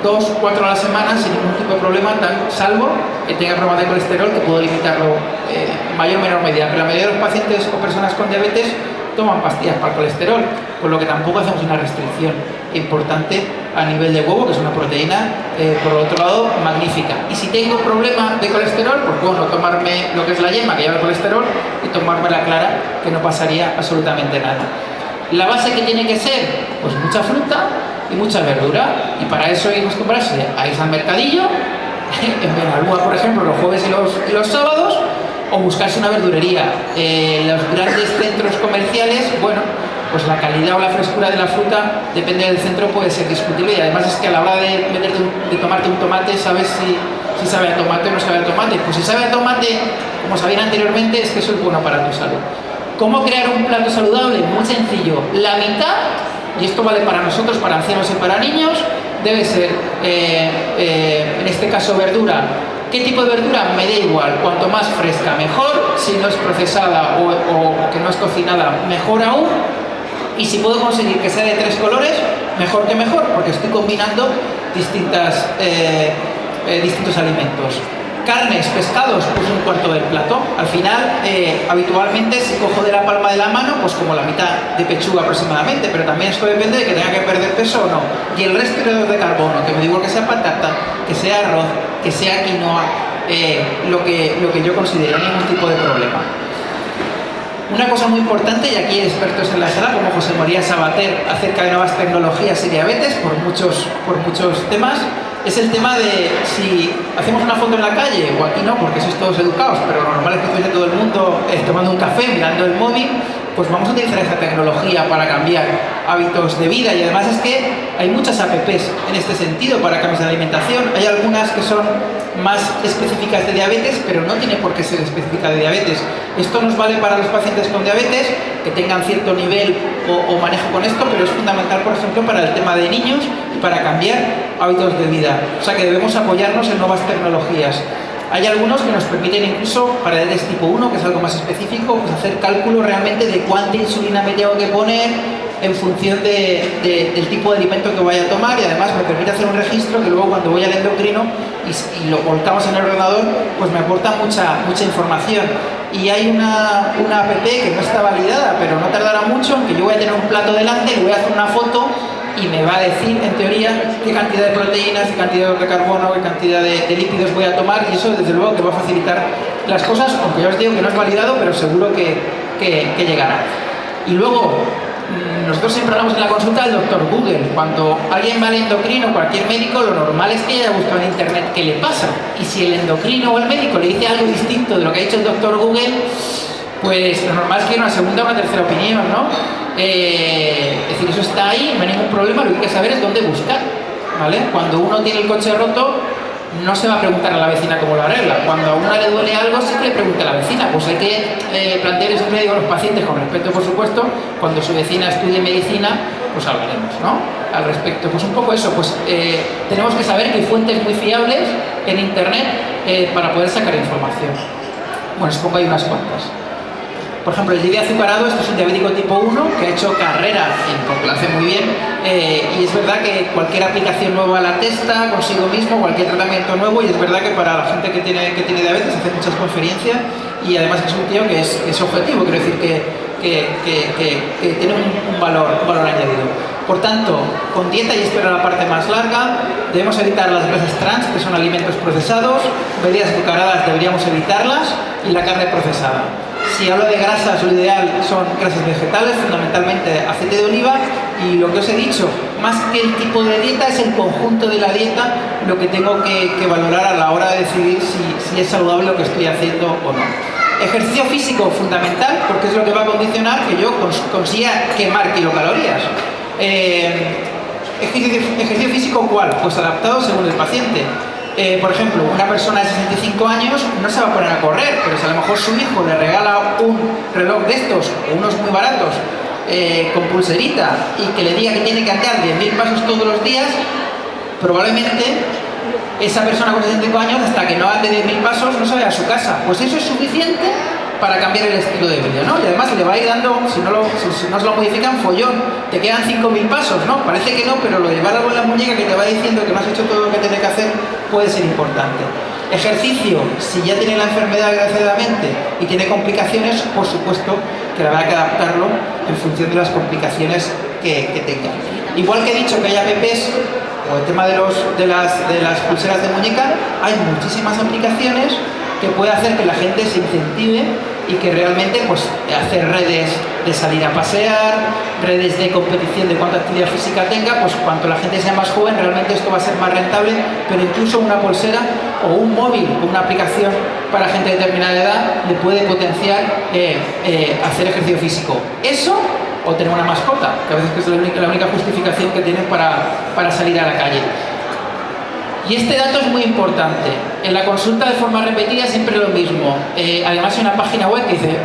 Speaker 2: 2 o 4 a la semana sin ningún tipo de problema, salvo que tenga problemas de colesterol, que puedo limitarlo en mayor o menor medida. Pero la mayoría de los pacientes o personas con diabetes toman pastillas para el colesterol, por lo que tampoco hacemos una restricción importante a nivel de huevo, que es una proteína, por otro lado, magnífica. Y si tengo problema de colesterol, pues puedo no tomarme lo que es la yema, que lleva el colesterol, y tomarme la clara, que no pasaría absolutamente nada. La base que tiene que ser, pues mucha fruta y mucha verdura, y para eso hay que acostumbrarse a ir al mercadillo, en Benalúa, por ejemplo, los jueves y los sábados, o buscarse una verdurería. Los grandes centros comerciales, bueno, pues la calidad o la frescura de la fruta, depende del centro, puede ser discutible, y además es que a la hora de tomarte un tomate, sabes si sabe a tomate o no sabe a tomate. Pues si sabe a tomate, como sabían anteriormente, es que eso es bueno para tu salud. ¿Cómo crear un plato saludable? Muy sencillo. La mitad, y esto vale para nosotros, para ancianos y para niños, debe ser, en este caso, verdura. ¿Qué tipo de verdura? Me da igual. Cuanto más fresca, mejor. Si no es procesada o que no es cocinada, mejor aún. Y si puedo conseguir que sea de 3 colores, mejor que mejor, porque estoy combinando distintos alimentos. Carnes, pescados, pues 1/4 del plato. Al final, habitualmente, si cojo de la palma de la mano, pues como la mitad de pechuga aproximadamente, pero también esto depende de que tenga que perder peso o no. Y el resto de carbono, que me digo que sea patata, que sea arroz, que sea quinoa, lo que yo considero, ningún tipo de problema. Una cosa muy importante, y aquí hay expertos en la sala como José María Sabater acerca de nuevas tecnologías y diabetes por muchos temas, es el tema de si hacemos una foto en la calle, o aquí no, porque sois todos educados, pero lo normal es que estéis todo el mundo tomando un café, mirando el móvil, pues vamos a utilizar esta tecnología para cambiar hábitos de vida. Y además es que hay muchas apps en este sentido para cambios de alimentación. Hay algunas que son más específicas de diabetes, pero no tiene por qué ser específica de diabetes. Esto nos vale para los pacientes con diabetes, que tengan cierto nivel o manejo con esto, pero es fundamental, por ejemplo, para el tema de niños y para cambiar hábitos de vida. O sea que debemos apoyarnos en nuevas tecnologías. Hay algunos que nos permiten incluso, para diabetes tipo 1, que es algo más específico, pues hacer cálculo realmente de cuánta insulina me tengo que poner en función del tipo de alimento que vaya a tomar, y además me permite hacer un registro que luego cuando voy al endocrino y lo volcamos en el ordenador, pues me aporta mucha información. Y hay una app que no está validada, pero no tardará mucho, en que yo voy a tener un plato delante, le voy a hacer una foto y me va a decir, en teoría, qué cantidad de proteínas, qué cantidad de carbono, qué cantidad de lípidos voy a tomar, y eso desde luego que va a facilitar las cosas, aunque ya os digo que no es validado, pero seguro que llegará. Y luego, nosotros siempre hablamos en la consulta del doctor Google. Cuando alguien va al endocrino, cualquier médico, lo normal es que haya buscado en internet qué le pasa. Y si el endocrino o el médico le dice algo distinto de lo que ha dicho el doctor Google, pues lo normal es que haya una segunda o una tercera opinión, ¿no? Es decir, eso está ahí, no hay ningún problema, lo que hay que saber es dónde buscar, ¿vale? Cuando uno tiene el coche roto, no se va a preguntar a la vecina cómo lo arregla. Cuando a una le duele algo, sí que le pregunta a la vecina. Pues hay que plantear, y siempre digo a los pacientes, con respeto por supuesto, cuando su vecina estudie medicina, pues hablaremos, ¿no? Al respecto. Pues un poco eso, pues tenemos que saber que hay fuentes muy fiables en internet para poder sacar información. Bueno, supongo que hay unas cuantas. Por ejemplo, el diabetes azucarado, este es un diabético tipo 1 que ha hecho carrera, porque lo hace muy bien, y es verdad que cualquier aplicación nueva la testa consigo mismo, cualquier tratamiento nuevo, y es verdad que para la gente que tiene diabetes hace muchas conferencias, y además es un tío que es objetivo, quiero decir que tiene un valor añadido. Por tanto, con dieta, y esto era la parte más larga, debemos evitar las grasas trans, que son alimentos procesados, bebidas azucaradas deberíamos evitarlas, y la carne procesada. Si hablo de grasas, lo ideal son grasas vegetales, fundamentalmente aceite de oliva, y lo que os he dicho, más que el tipo de dieta, es el conjunto de la dieta lo que tengo que valorar a la hora de decidir si es saludable lo que estoy haciendo o no. Ejercicio físico fundamental, porque es lo que va a condicionar que yo consiga quemar kilocalorías. Ejercicio físico, ¿cuál? Pues adaptado según el paciente. Por ejemplo, una persona de 65 años no se va a poner a correr, pero si a lo mejor su hijo le regala un reloj de estos, o unos muy baratos, con pulserita, y que le diga que tiene que andar 10.000 pasos todos los días, probablemente esa persona con 65 años, hasta que no ande 10.000 pasos, no se vaya a su casa. Pues eso es suficiente para cambiar el estilo de vida, ¿no? Y además le va a ir dando, si no se lo modifican, follón. Te quedan 5.000 pasos, ¿no? Parece que no, pero lo de llevar algo en la muñeca que te va diciendo que no has hecho todo lo que tienes que hacer puede ser importante. Ejercicio, si ya tiene la enfermedad desgraciadamente y tiene complicaciones, por supuesto que habrá que adaptarlo en función de las complicaciones que tenga. Igual que he dicho que hay apps, o el tema de las pulseras de muñeca, hay muchísimas aplicaciones que puede hacer que la gente se incentive y que realmente pues hacer redes de salir a pasear, redes de competición de cuánta actividad física tenga, pues cuanto la gente sea más joven realmente esto va a ser más rentable, pero incluso una pulsera o un móvil con una aplicación para gente de determinada edad le puede potenciar hacer ejercicio físico. Eso o tener una mascota, que a veces es la única justificación que tienen para salir a la calle. Y este dato es muy importante. En la consulta de forma repetida siempre lo mismo. Además hay una página web que dice,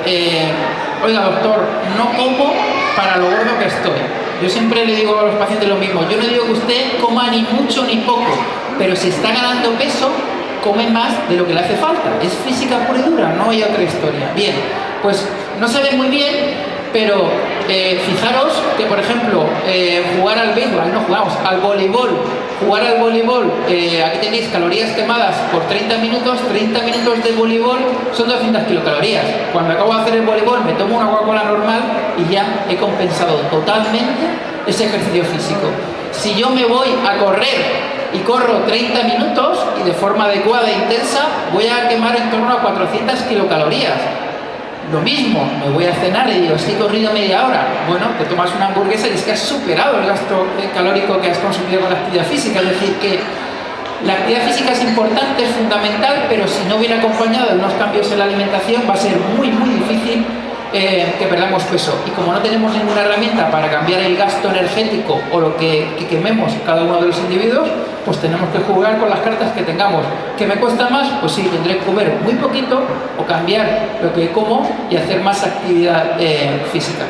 Speaker 2: oiga doctor, no como para lo gordo que estoy. Yo siempre le digo a los pacientes lo mismo. Yo no digo que usted coma ni mucho ni poco, pero si está ganando peso, come más de lo que le hace falta. Es física pura y dura, no hay otra historia. Bien, pues no se ve muy bien, pero fijaros que, por ejemplo, jugar al béisbol, no jugamos, al voleibol, jugar al voleibol, aquí tenéis calorías quemadas por 30 minutos de voleibol son 200 kilocalorías. Cuando acabo de hacer el voleibol me tomo una Coca-Cola normal y ya he compensado totalmente ese ejercicio físico. Si yo me voy a correr y corro 30 minutos y de forma adecuada e intensa, voy a quemar en torno a 400 kilocalorías. Lo mismo, me voy a cenar y digo, estoy corrido media hora. Bueno, te tomas una hamburguesa y es que has superado el gasto calórico que has consumido con la actividad física. Es decir, que la actividad física es importante, es fundamental, pero si no viene acompañado de unos cambios en la alimentación va a ser muy, muy difícil que perdamos peso. Y como no tenemos ninguna herramienta para cambiar el gasto energético o lo que quememos cada uno de los individuos, pues tenemos que jugar con las cartas que tengamos. ¿Que me cuesta más? Pues sí, tendré que comer muy poquito o cambiar lo que como y hacer más actividad física.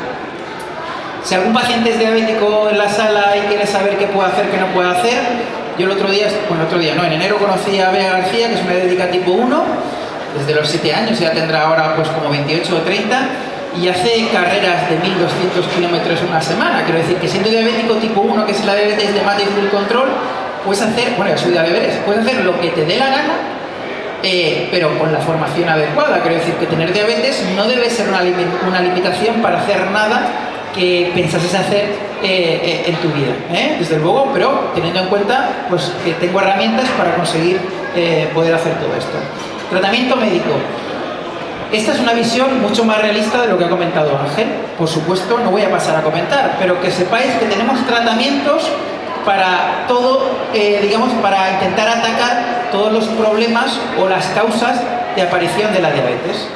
Speaker 2: Si algún paciente es diabético en la sala y quiere saber qué puede hacer, qué no puede hacer, yo en enero conocí a Bea García, que es una diabética tipo 1, desde los 7 años, ya tendrá ahora pues como 28 o 30, y hace carreras de 1.200 kilómetros una semana. Quiero decir que siendo diabético tipo 1, que es la diabetes de mate y full control, puedes hacer, bueno, ya soy diabetes, puedes hacer lo que te dé la gana, pero con la formación adecuada. Quiero decir que tener diabetes no debe ser una limitación para hacer nada que pensases hacer en tu vida, desde luego, pero teniendo en cuenta pues, que tengo herramientas para conseguir poder hacer todo esto. Tratamiento médico. Esta es una visión mucho más realista de lo que ha comentado Ángel. Por supuesto, no voy a pasar a comentar, pero que sepáis que tenemos tratamientos para todo, digamos, para intentar atacar todos los problemas o las causas de aparición de la diabetes.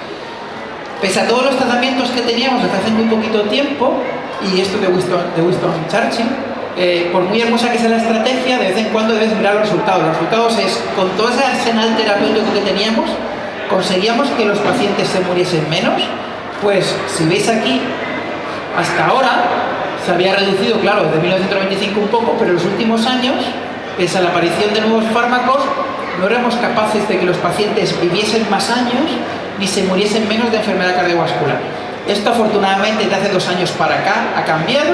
Speaker 2: Pese a todos los tratamientos que teníamos hasta hace muy poquito tiempo, y esto de Winston Churchill, por muy hermosa que sea la estrategia, de vez en cuando debes mirar los resultados. Los resultados es, con todo ese arsenal terapéutico que teníamos, conseguíamos que los pacientes se muriesen menos. Pues, si veis aquí, hasta ahora se había reducido, claro, desde 1995 un poco, pero en los últimos años, pese a la aparición de nuevos fármacos, no éramos capaces de que los pacientes viviesen más años ni se muriesen menos de enfermedad cardiovascular. Esto, afortunadamente, de hace 2 años para acá ha cambiado.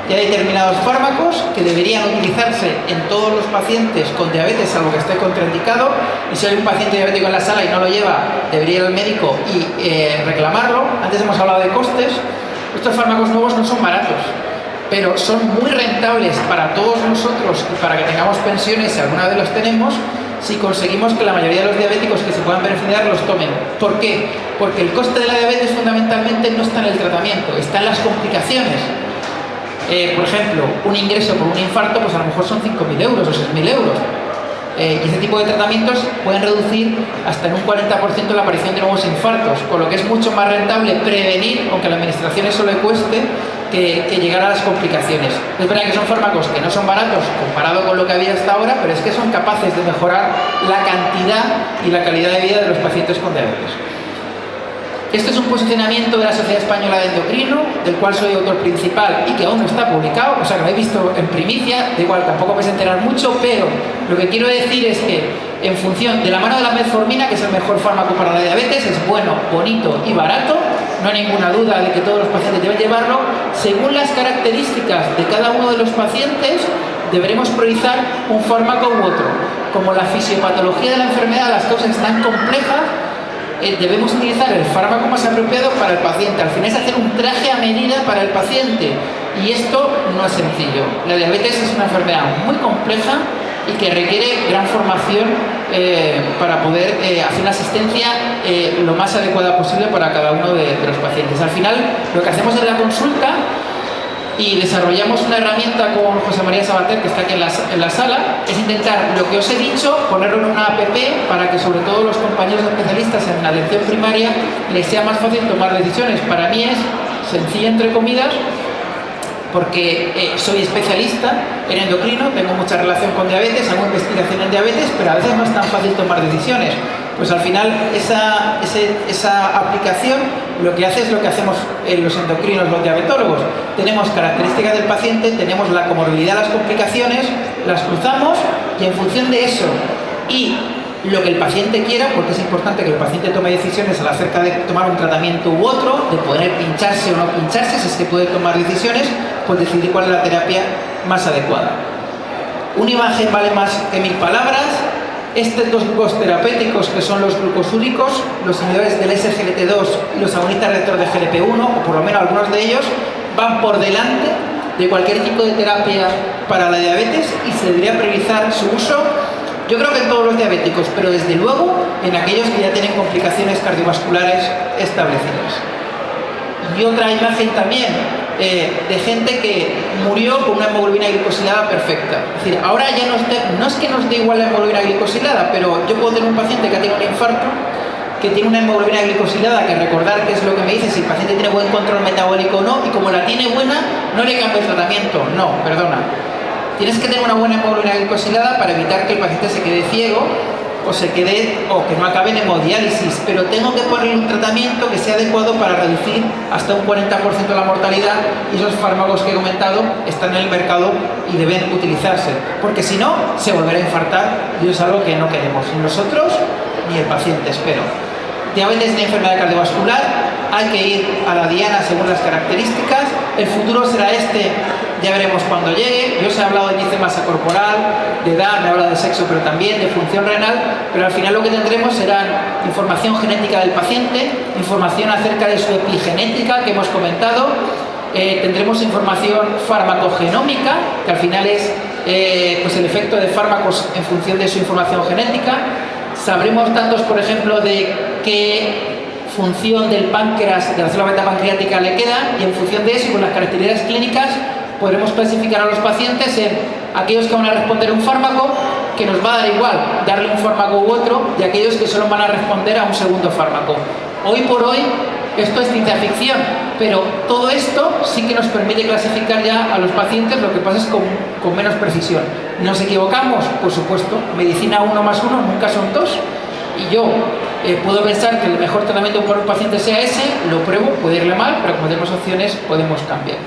Speaker 2: Ya hay determinados fármacos que deberían utilizarse en todos los pacientes con diabetes, salvo que esté contraindicado, y si hay un paciente diabético en la sala y no lo lleva, debería ir al médico y reclamarlo. Antes hemos hablado de costes. Estos fármacos nuevos no son baratos, pero son muy rentables para todos nosotros y para que tengamos pensiones, si alguna vez los tenemos, si conseguimos que la mayoría de los diabéticos que se puedan beneficiar los tomen. ¿Por qué? Porque el coste de la diabetes fundamentalmente no está en el tratamiento, está en las complicaciones. Por ejemplo, un ingreso por un infarto, pues a lo mejor son 5.000 euros o 6.000 euros. Y ese tipo de tratamientos pueden reducir hasta en un 40% la aparición de nuevos infartos, con lo que es mucho más rentable prevenir, aunque a la administración eso le cueste, que llegar a las complicaciones. Es verdad que son fármacos que no son baratos comparado con lo que había hasta ahora, pero es que son capaces de mejorar la cantidad y la calidad de vida de los pacientes con diabetes. Esto es un posicionamiento de la Sociedad Española de Endocrino, del cual soy autor principal y que aún no está publicado, o sea que lo he visto en primicia, da igual, tampoco vais a enterar mucho, pero lo que quiero decir es que en función de la mano de la metformina, que es el mejor fármaco para la diabetes, es bueno, bonito y barato, no hay ninguna duda de que todos los pacientes deben llevarlo. Según las características de cada uno de los pacientes, deberemos priorizar un fármaco u otro. Como la fisiopatología de la enfermedad, las causas están complejas, debemos utilizar el fármaco más apropiado para el paciente. Al final es hacer un traje a medida para el paciente, y esto no es sencillo. La diabetes es una enfermedad muy compleja y que requiere gran formación para poder hacer una asistencia lo más adecuada posible para cada uno de los pacientes. Al final, lo que hacemos en la consulta, y desarrollamos una herramienta con José María Sabater, que está aquí en la sala, es intentar lo que os he dicho, ponerlo en una app para que sobre todo los compañeros especialistas en la atención primaria les sea más fácil tomar decisiones. Para mí es sencilla, entre comillas, porque soy especialista en endocrino, tengo mucha relación con diabetes, hago investigación en diabetes, pero a veces no es tan fácil tomar decisiones. Pues al final esa aplicación lo que hace es lo que hacemos los endocrinos, los diabetólogos. Tenemos características del paciente, tenemos la comorbilidad, las complicaciones, las cruzamos, y en función de eso y lo que el paciente quiera, porque es importante que el paciente tome decisiones acerca de tomar un tratamiento u otro, de poder pincharse o no pincharse, si es que puede tomar decisiones, pues decidir cuál es la terapia más adecuada. Una imagen vale más que 1000 palabras. Estos dos grupos terapéuticos, que son los glucosúricos, los inhibidores del SGLT2 y los agonistas receptores de GLP-1, o por lo menos algunos de ellos, van por delante de cualquier tipo de terapia para la diabetes, y se debería priorizar su uso, yo creo que en todos los diabéticos, pero desde luego en aquellos que ya tienen complicaciones cardiovasculares establecidas. Y otra imagen también de gente que murió con una hemoglobina glicosilada perfecta. Es decir, ahora ya no es que nos dé igual la hemoglobina glicosilada, pero yo puedo tener un paciente que ha tenido un infarto, que tiene una hemoglobina glicosilada, que recordar qué es lo que me dice, si el paciente tiene buen control metabólico o no, y como la tiene buena, no le cambia el tratamiento. No, perdona. Tienes que tener una buena hemoglobina glicosilada para evitar que el paciente se quede ciego o que no acabe en hemodiálisis, pero tengo que poner un tratamiento que sea adecuado para reducir hasta un 40% la mortalidad, y esos fármacos que he comentado están en el mercado y deben utilizarse, porque si no, se volverá a infartar, y es algo que no queremos, ni nosotros ni el paciente, espero. Diabetes es una enfermedad cardiovascular, hay que ir a la diana según las características. El futuro será este, ya veremos cuando llegue. Yo os he hablado de índice de masa corporal, de edad, me he hablado de sexo, pero también de función renal, pero al final lo que tendremos será información genética del paciente, información acerca de su epigenética que hemos comentado, tendremos información farmacogenómica, que al final es pues el efecto de fármacos en función de su información genética. Sabremos datos, por ejemplo, de qué función del páncreas, de la célula beta pancreática le queda, y en función de eso y con las características clínicas podremos clasificar a los pacientes en aquellos que van a responder a un fármaco, que nos va a dar igual darle un fármaco u otro, y aquellos que solo van a responder a un segundo fármaco. Hoy por hoy esto es ciencia ficción, pero todo esto sí que nos permite clasificar ya a los pacientes, lo que pasa es con menos precisión. ¿Nos equivocamos? Por supuesto. Medicina 1 más 1 nunca son 2. Y yo puedo pensar que el mejor tratamiento para un paciente sea ese, lo pruebo, puede irle mal, pero como tenemos opciones podemos cambiar.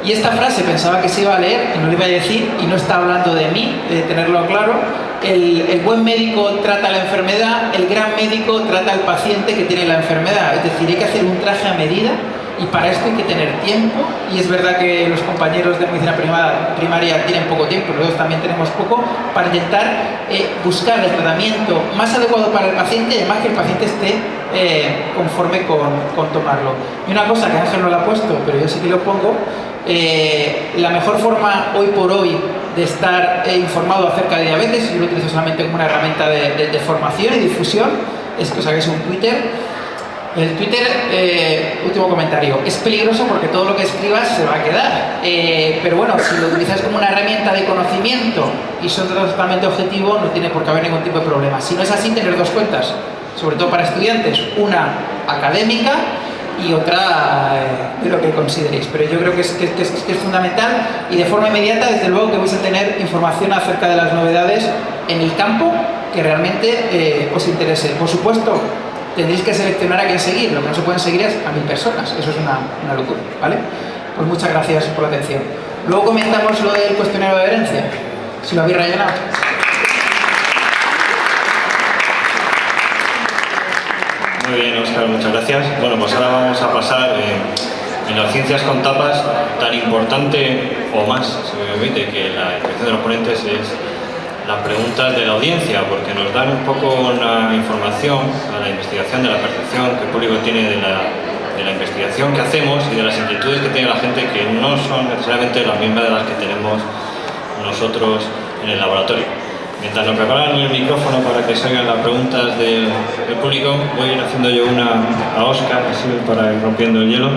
Speaker 2: Y esta frase pensaba que se iba a leer y no le iba a decir, y no está hablando de mí, de tenerlo claro. El buen médico trata la enfermedad, el gran médico trata al paciente que tiene la enfermedad. Es decir, hay que hacer un traje a medida y para esto hay que tener tiempo. Y es verdad que los compañeros de medicina primaria tienen poco tiempo, nosotros también tenemos poco, para intentar buscar el tratamiento más adecuado para el paciente y además que el paciente esté conforme con tomarlo. Y una cosa que Ángel no lo ha puesto, pero yo sí que lo pongo, la mejor forma hoy por hoy de estar informado acerca de diabetes, yo lo utilizo solamente como una herramienta de formación y difusión, es que os hagáis un Twitter. El Twitter, último comentario, es peligroso porque todo lo que escribas se va a quedar, pero bueno, si lo utilizas como una herramienta de conocimiento y son totalmente objetivo, no tiene por qué haber ningún tipo de problema. Si no es así, tener dos cuentas, sobre todo para estudiantes, una académica y otra de lo que consideréis, pero yo creo que es fundamental y de forma inmediata, desde luego que vais a tener información acerca de las novedades en el campo que realmente os interese. Por supuesto, tendréis que seleccionar a quién seguir, lo que no se pueden seguir es a 1000 personas, eso es una locura, ¿vale? Pues muchas gracias por la atención. Luego comentamos lo del cuestionario de adherencia, si lo habéis rellenado.
Speaker 1: Muy bien, Óscar, muchas gracias. Bueno, pues ahora vamos a pasar en las ciencias con tapas, tan importante o más, si me permite, que la expresión de los ponentes es las preguntas de la audiencia, porque nos dan un poco una información a la investigación de la percepción que el público tiene de la investigación que hacemos y de las inquietudes que tiene la gente, que no son necesariamente las mismas de las que tenemos nosotros en el laboratorio. Mientras nos preparan el micrófono para que salgan las preguntas del público, voy a ir haciendo yo una a Óscar, así para ir rompiendo el hielo.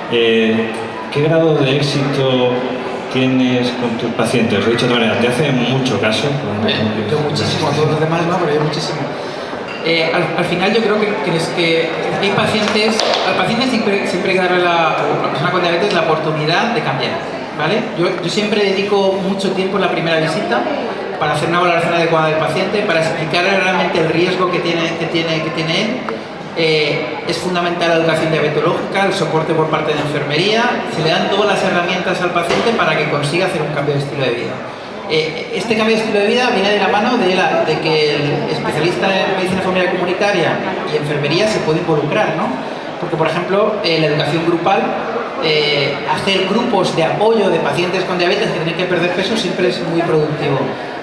Speaker 1: ¿Qué grado de éxito tienes con tus pacientes? Os he dicho de otra manera, ¿te hacen mucho caso?
Speaker 2: Yo muchísimo, a todos los demás no, pero yo muchísimo. Al final yo creo que hay pacientes, al paciente siempre hay que darle a la persona con diabetes la oportunidad de cambiar, ¿vale? Yo siempre dedico mucho tiempo en la primera visita para hacer una valoración adecuada del paciente, para explicarle realmente el riesgo que tiene él. Es fundamental la educación diabetológica, el soporte por parte de la enfermería, se le dan todas las herramientas al paciente para que consiga hacer un cambio de estilo de vida. Este cambio de estilo de vida viene de la mano de que el especialista en medicina familiar comunitaria y enfermería se puede involucrar, ¿no? Porque, por ejemplo, la educación grupal, hacer grupos de apoyo de pacientes con diabetes que tienen que perder peso siempre es muy productivo.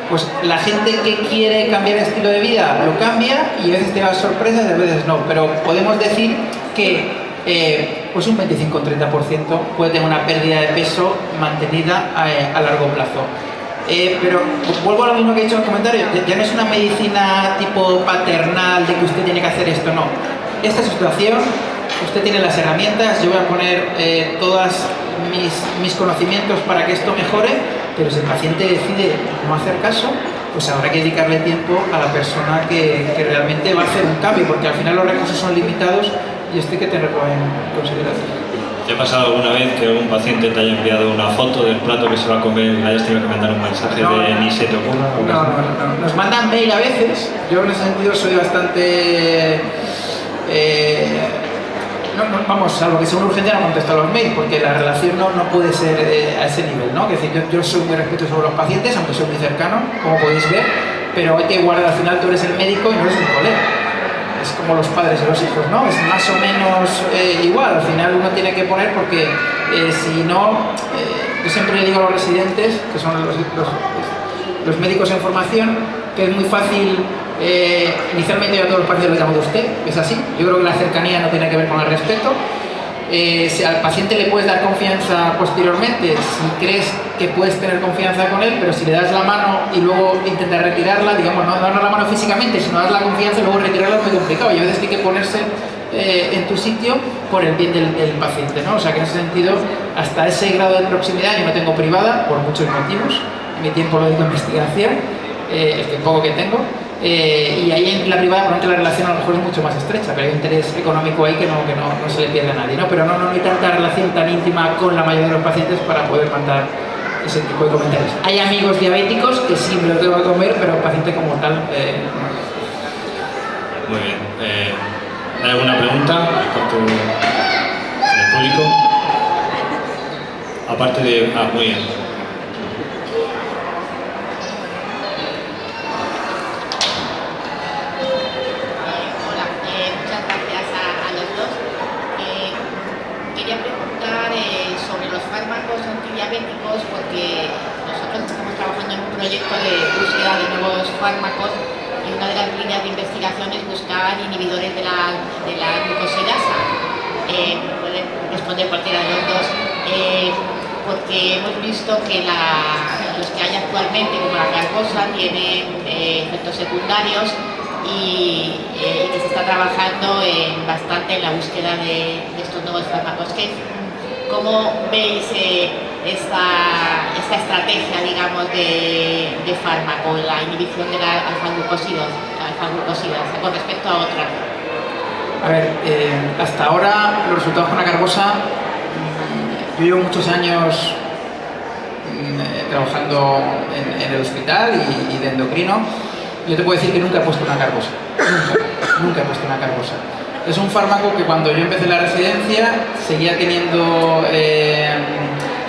Speaker 2: Pues la gente que quiere cambiar el estilo de vida lo cambia y a veces te da sorpresas y a veces no, pero podemos decir que pues un 25-30% puede tener una pérdida de peso mantenida a largo plazo. Pero vuelvo a lo mismo que he dicho en el comentario, ya no es una medicina tipo paternal de que usted tiene que hacer esto, no. Esta es su situación, usted tiene las herramientas, yo voy a poner todos mis conocimientos para que esto mejore, pero si el paciente decide no hacer caso, pues habrá que dedicarle tiempo a la persona que realmente va a hacer un cambio, porque al final los recursos son limitados y esto hay que tenerlo en consideración.
Speaker 1: ¿Te ha pasado alguna vez que algún paciente te haya enviado una foto del plato que se va a comer y hayas tenido que mandar un mensaje de ni se te ocurra?
Speaker 2: No. Nos mandan mail a veces. Yo en ese sentido soy bastante... vamos, salvo que sea una urgencia, no contesto a los mails, porque la relación no puede ser a ese nivel, ¿no? Es decir, yo soy muy respetuoso sobre los pacientes, aunque soy muy cercano, como podéis ver, pero hay que guardar, al final tú eres el médico y no eres un colega. Es como los padres y los hijos, ¿no? Es más o menos igual, al final uno tiene que poner porque si no, yo siempre le digo a los residentes, que son los médicos en formación, que es muy fácil, inicialmente yo a todos los pacientes los llamo de usted, es así, yo creo que la cercanía no tiene que ver con el respeto. Si al paciente le puedes dar confianza posteriormente, si crees que puedes tener confianza con él, pero si le das la mano y luego intentas retirarla, digamos, no darle la mano físicamente, sino dar la confianza y luego retirarla es muy complicado, y a veces hay que ponerse en tu sitio por el bien del paciente, ¿no? O sea que en ese sentido, hasta ese grado de proximidad yo no tengo privada, por muchos motivos, mi tiempo lo dedico a investigación, el que poco que tengo, y ahí en la privada probablemente la relación a lo mejor es mucho más estrecha, pero hay un interés económico ahí que no se le pierde a nadie, ¿no? Pero no hay tanta relación tan íntima con la mayoría de los pacientes para poder mandar ese tipo de comentarios. Hay amigos diabéticos que sí me lo tengo que comer, pero paciente como tal no.
Speaker 1: Muy bien. ¿Hay alguna pregunta por parte del público? Aparte de... muy bien.
Speaker 4: Hola, muchas gracias a los dos. Quería preguntar sobre los fármacos antidiabéticos, porque nosotros estamos trabajando en un proyecto de búsqueda de nuevos fármacos y una de las líneas de investigación es buscar inhibidores de la glucosidasa. Pueden responder cualquiera de los dos, porque hemos visto que los que hay actualmente, como la carbosa, tienen efectos secundarios y que se está trabajando bastante en la búsqueda de estos nuevos fármacos. ¿Cómo veis esta estrategia, digamos, de fármaco, la inhibición de la alfa-glucosidasa con respecto a otras?
Speaker 2: A ver, hasta ahora los resultados con la carbosa, yo llevo muchos años trabajando en el hospital y de endocrino. Yo te puedo decir que nunca he puesto una carbosa, nunca he puesto una carbosa. Es un fármaco que cuando yo empecé la residencia seguía teniendo,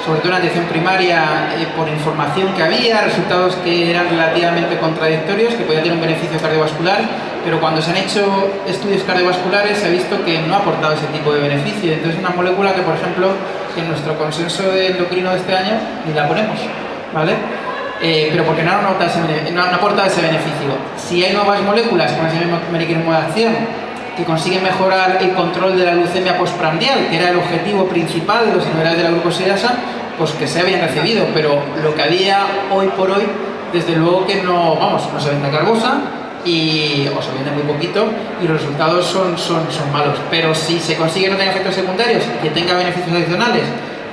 Speaker 2: sobre todo en atención primaria, por información que había, resultados que eran relativamente contradictorios, que podía tener un beneficio cardiovascular, pero cuando se han hecho estudios cardiovasculares se ha visto que no ha aportado ese tipo de beneficio. Entonces es una molécula que, por ejemplo, en nuestro consenso de endocrino de este año ni la ponemos, ¿vale? Pero porque no ha aportado ese beneficio. Si hay nuevas moléculas con ese mismo mecanismo de acción que consiguen mejorar el control de la glucemia postprandial, que era el objetivo principal de los inhibidores de la glucosidasa, pues que se habían recibido, pero lo que había hoy por hoy, desde luego que no se vende carbosa, o se vende muy poquito, y los resultados son malos. Pero si se consigue no tener efectos secundarios y que tenga beneficios adicionales,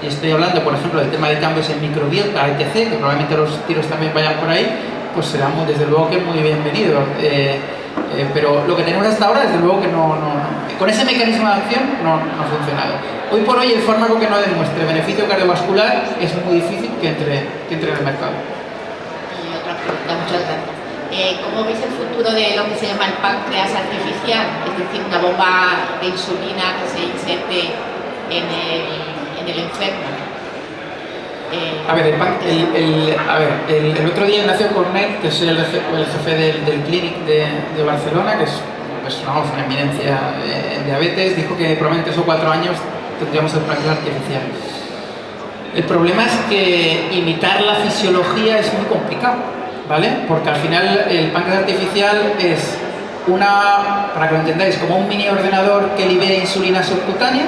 Speaker 2: y estoy hablando, por ejemplo, del tema de cambios en microbiota, etc., que probablemente los tiros también vayan por ahí, pues será desde luego que muy bienvenido. Pero lo que tenemos hasta ahora, desde luego que con ese mecanismo de acción no ha funcionado. Hoy por hoy el fármaco que no demuestre beneficio cardiovascular es muy difícil que entre en el mercado.
Speaker 4: Y otra pregunta, muchas gracias. ¿Cómo veis el futuro de lo que se llama el páncreas artificial? Es decir, una bomba de insulina que se inserte en el enfermo.
Speaker 2: El otro día Ignacio Cornet, que es el jefe del Clinic de Barcelona, que es una eminencia en diabetes, dijo que probablemente 3 o 4 años tendríamos el páncreas artificial. El problema es que imitar la fisiología es muy complicado, ¿vale? Porque al final el páncreas artificial es para que lo entendáis, como un mini ordenador que libera insulina subcutánea.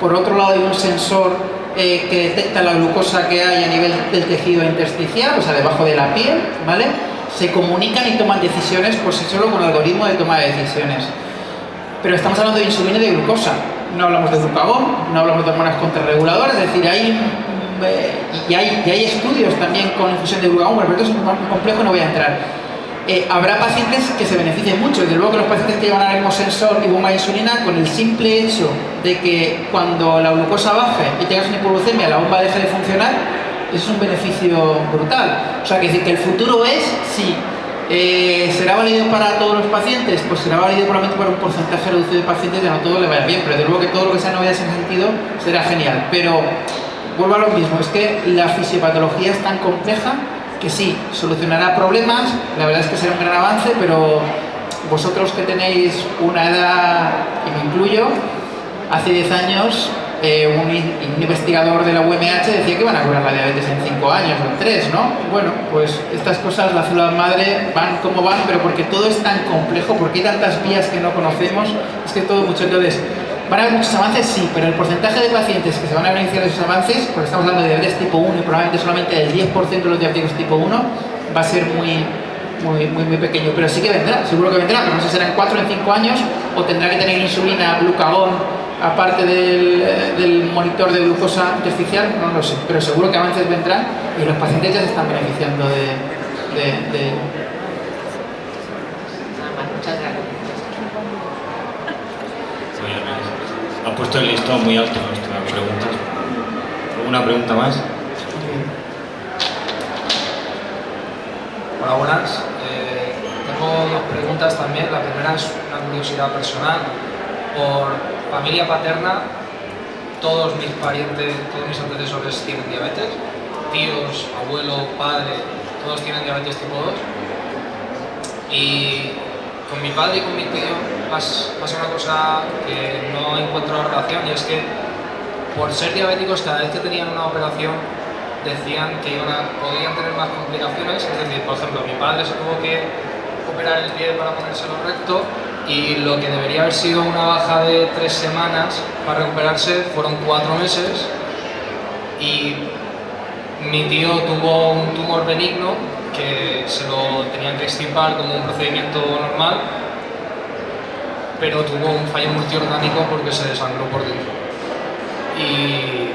Speaker 2: Por otro lado hay un sensor que detecta la glucosa que hay a nivel del tejido intersticial, o sea, debajo de la piel, ¿vale? Se comunican y toman decisiones, pues solo con algoritmo de toma de decisiones. Pero estamos hablando de insulina y de glucosa, no hablamos de glucagón, no hablamos de hormonas contrarreguladoras, es decir, hay estudios también con infusión de glucagón, pero esto es muy complejo y no voy a entrar. Habrá pacientes que se beneficien mucho, desde luego que los pacientes que llevan ahora mismo sensor y bomba de insulina, con el simple hecho de que cuando la glucosa baje y tengas una hipoglucemia, la bomba deje de funcionar, es un beneficio brutal. O sea, que el futuro es, sí, ¿será válido para todos los pacientes? Pues será válido probablemente para un porcentaje reducido de pacientes que no todo le vaya bien, pero desde luego que todo lo que sea novedad en ese sentido será genial. Pero vuelvo a lo mismo, es que la fisiopatología es tan compleja que sí, solucionará problemas, la verdad es que será un gran avance, pero vosotros que tenéis una edad, y me incluyo, hace 10 años un investigador de la UMH decía que iban a curar la diabetes en 5 años o en 3, ¿no? Bueno, pues estas cosas, las células madre van como van, pero porque todo es tan complejo, porque hay tantas vías que no conocemos, es que todo mucho. Entonces, ¿van a haber muchos avances? Sí, pero el porcentaje de pacientes que se van a beneficiar de esos avances, porque estamos hablando de diabetes tipo 1 y probablemente solamente el 10% de los diabéticos tipo 1, va a ser muy pequeño. Pero sí que vendrá, seguro que vendrá, pero no sé si será en 4 o en 5 años, o tendrá que tener insulina, glucagón, aparte del monitor de glucosa intersticial, no lo sé. Pero seguro que avances vendrán y los pacientes ya se están beneficiando de
Speaker 1: ha puesto el listón muy alto estas preguntas. ¿Alguna pregunta más?
Speaker 5: Hola, buenas. Tengo dos preguntas también. La primera es una curiosidad personal. Por familia paterna, todos mis parientes, todos mis antecesores tienen diabetes. Tíos, abuelo, padre, todos tienen diabetes tipo 2. Y con mi padre y con mi tío pasa una cosa que no encuentro relación, y es que por ser diabéticos, cada vez que tenían una operación decían que podían tener más complicaciones. Es decir, por ejemplo, mi padre se tuvo que operar el pie para ponérselo recto, y lo que debería haber sido una baja de 3 semanas para recuperarse fueron 4 meses. Y mi tío tuvo un tumor benigno que se lo tenían que extirpar como un procedimiento normal, pero tuvo un fallo multiorgánico porque se desangró por dentro. Y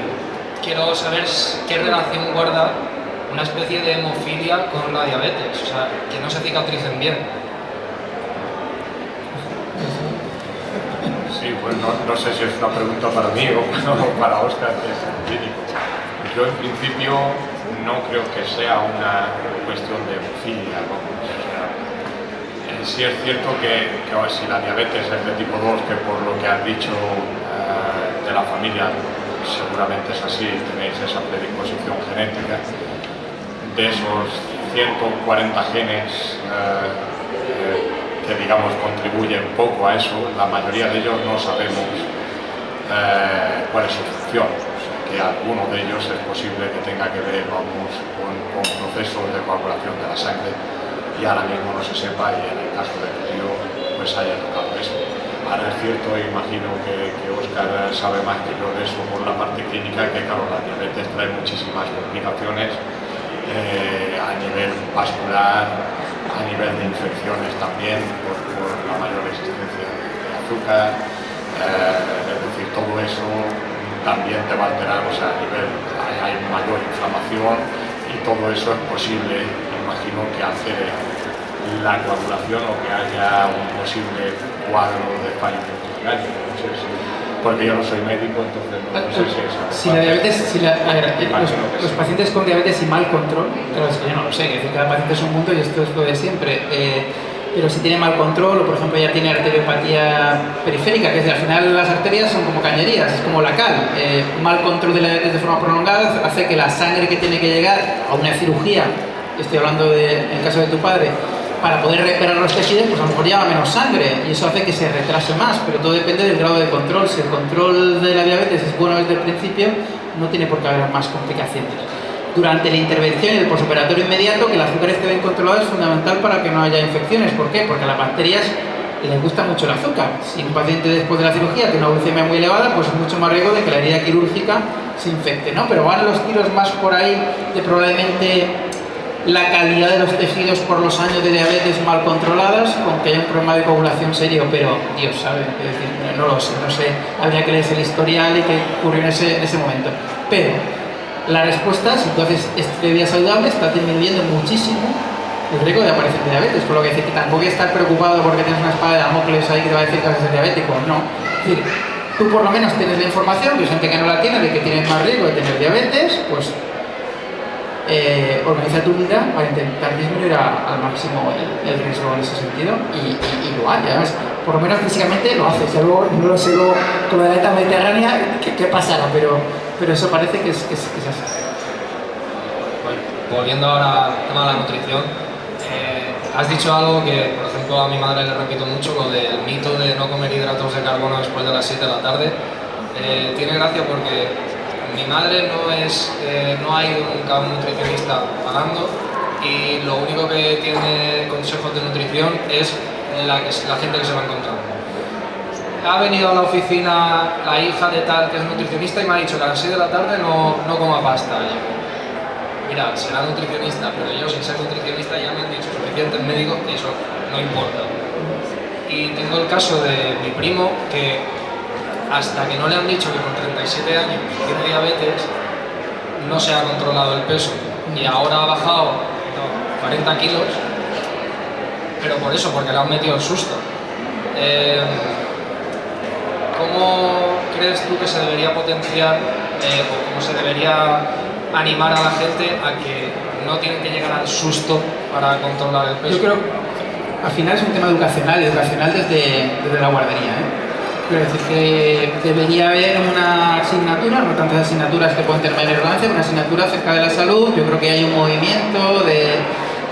Speaker 5: quiero saber qué relación guarda una especie de hemofilia con la diabetes, o sea, que no se cicatricen bien.
Speaker 3: Sí, pues no sé si es una pregunta para mí o para Óscar, que es el clínico. Yo en principio no creo que sea una cuestión de hemofilia, ¿no? Sí es cierto que si la diabetes es de tipo 2, que por lo que has dicho de la familia seguramente es así, tenéis esa predisposición genética, de esos 140 genes que digamos contribuyen poco a eso, la mayoría de ellos no sabemos cuál es su función. O sea, que alguno de ellos es posible que tenga que ver, vamos, con procesos de coagulación de la sangre, y ahora mismo no se sepa, y en el caso de que yo pues haya tocado eso. Ahora es cierto, imagino que Óscar sabe más que yo de eso por la parte clínica, que claro, la diabetes trae muchísimas complicaciones a nivel vascular, a nivel de infecciones también, por la mayor existencia de azúcar, es decir, todo eso también te va a alterar, o sea, a nivel, hay mayor inflamación, y todo eso es posible, imagino, que altere la coagulación o que haya un posible cuadro de fallo multiorgánico. No sé si, porque yo no soy médico, entonces no sé si es
Speaker 2: si la diabetes, los pacientes con diabetes y mal control, claro, es que yo no lo sé, que cada paciente es un mundo y esto es lo de siempre, pero si tiene mal control, o por ejemplo ya tiene arteriopatía periférica, que es al final las arterias son como cañerías, es como la cal, mal control de la diabetes de forma prolongada hace que la sangre que tiene que llegar a una cirugía, estoy hablando en el caso de tu padre, para poder recuperar los tejidos, pues a lo mejor lleva menos sangre, y eso hace que se retrase más, pero todo depende del grado de control. Si el control de la diabetes es bueno desde el principio, no tiene por qué haber más complicaciones. Durante la intervención y el posoperatorio inmediato, que el azúcar esté bien controlado es fundamental para que no haya infecciones. ¿Por qué? Porque a las bacterias les gusta mucho el azúcar. Si un paciente después de la cirugía tiene una glucemia muy elevada, pues es mucho más riesgo de que la herida quirúrgica se infecte, ¿no? Pero van los tiros más por ahí de probablemente la calidad de los tejidos por los años de diabetes mal controladas, con que haya un problema de coagulación serio, pero Dios sabe, es decir, no lo sé, habría que leerse el historial y qué ocurrió en ese momento. Pero la respuesta, si tú haces este vida saludable, estás disminuyendo muchísimo el riesgo de aparición de diabetes, por lo que decir que tampoco hay que estar preocupado porque tienes una espada de Damocles ahí que te va a decir que vas a ser diabético, no. Es decir, tú por lo menos tienes la información, que hay gente que no la tiene, de que tienes más riesgo de tener diabetes, pues organiza tu vida para intentar disminuir al máximo el riesgo en ese sentido, y lo hay, además, por lo menos físicamente lo haces. Ya luego, no lo sé luego con la dieta mediterránea qué pasará, pero eso parece que es así.
Speaker 5: Bueno, volviendo ahora al tema de la nutrición, has dicho algo que, por ejemplo, a mi madre le repito mucho, lo del mito de no comer hidratos de carbono después de las 7 de la tarde. Tiene gracia porque mi madre no ha ido nunca a un nutricionista pagando, y lo único que tiene consejos de nutrición es la gente que se va encontrando. Ha venido a la oficina la hija de tal que es nutricionista y me ha dicho que a las 6 de la tarde no coma pasta. Y yo, mira, será nutricionista, pero yo sin ser nutricionista ya me han dicho suficientes médicos que eso no importa. Y tengo el caso de mi primo que hasta que no le han dicho que con 37 años tiene diabetes, no se ha controlado el peso, y ahora ha bajado 40 kilos, pero por eso, porque le han metido el susto. crees tú que se debería potenciar o cómo se debería animar a la gente a que no tienen que llegar al susto para controlar el peso?
Speaker 2: Yo creo que al final es un tema educacional desde la guardería, ¿eh? Quiero decir que debería haber una asignatura, no tantas asignaturas que pueden tener mayor relevancia, una asignatura acerca de la salud. Yo creo que hay un movimiento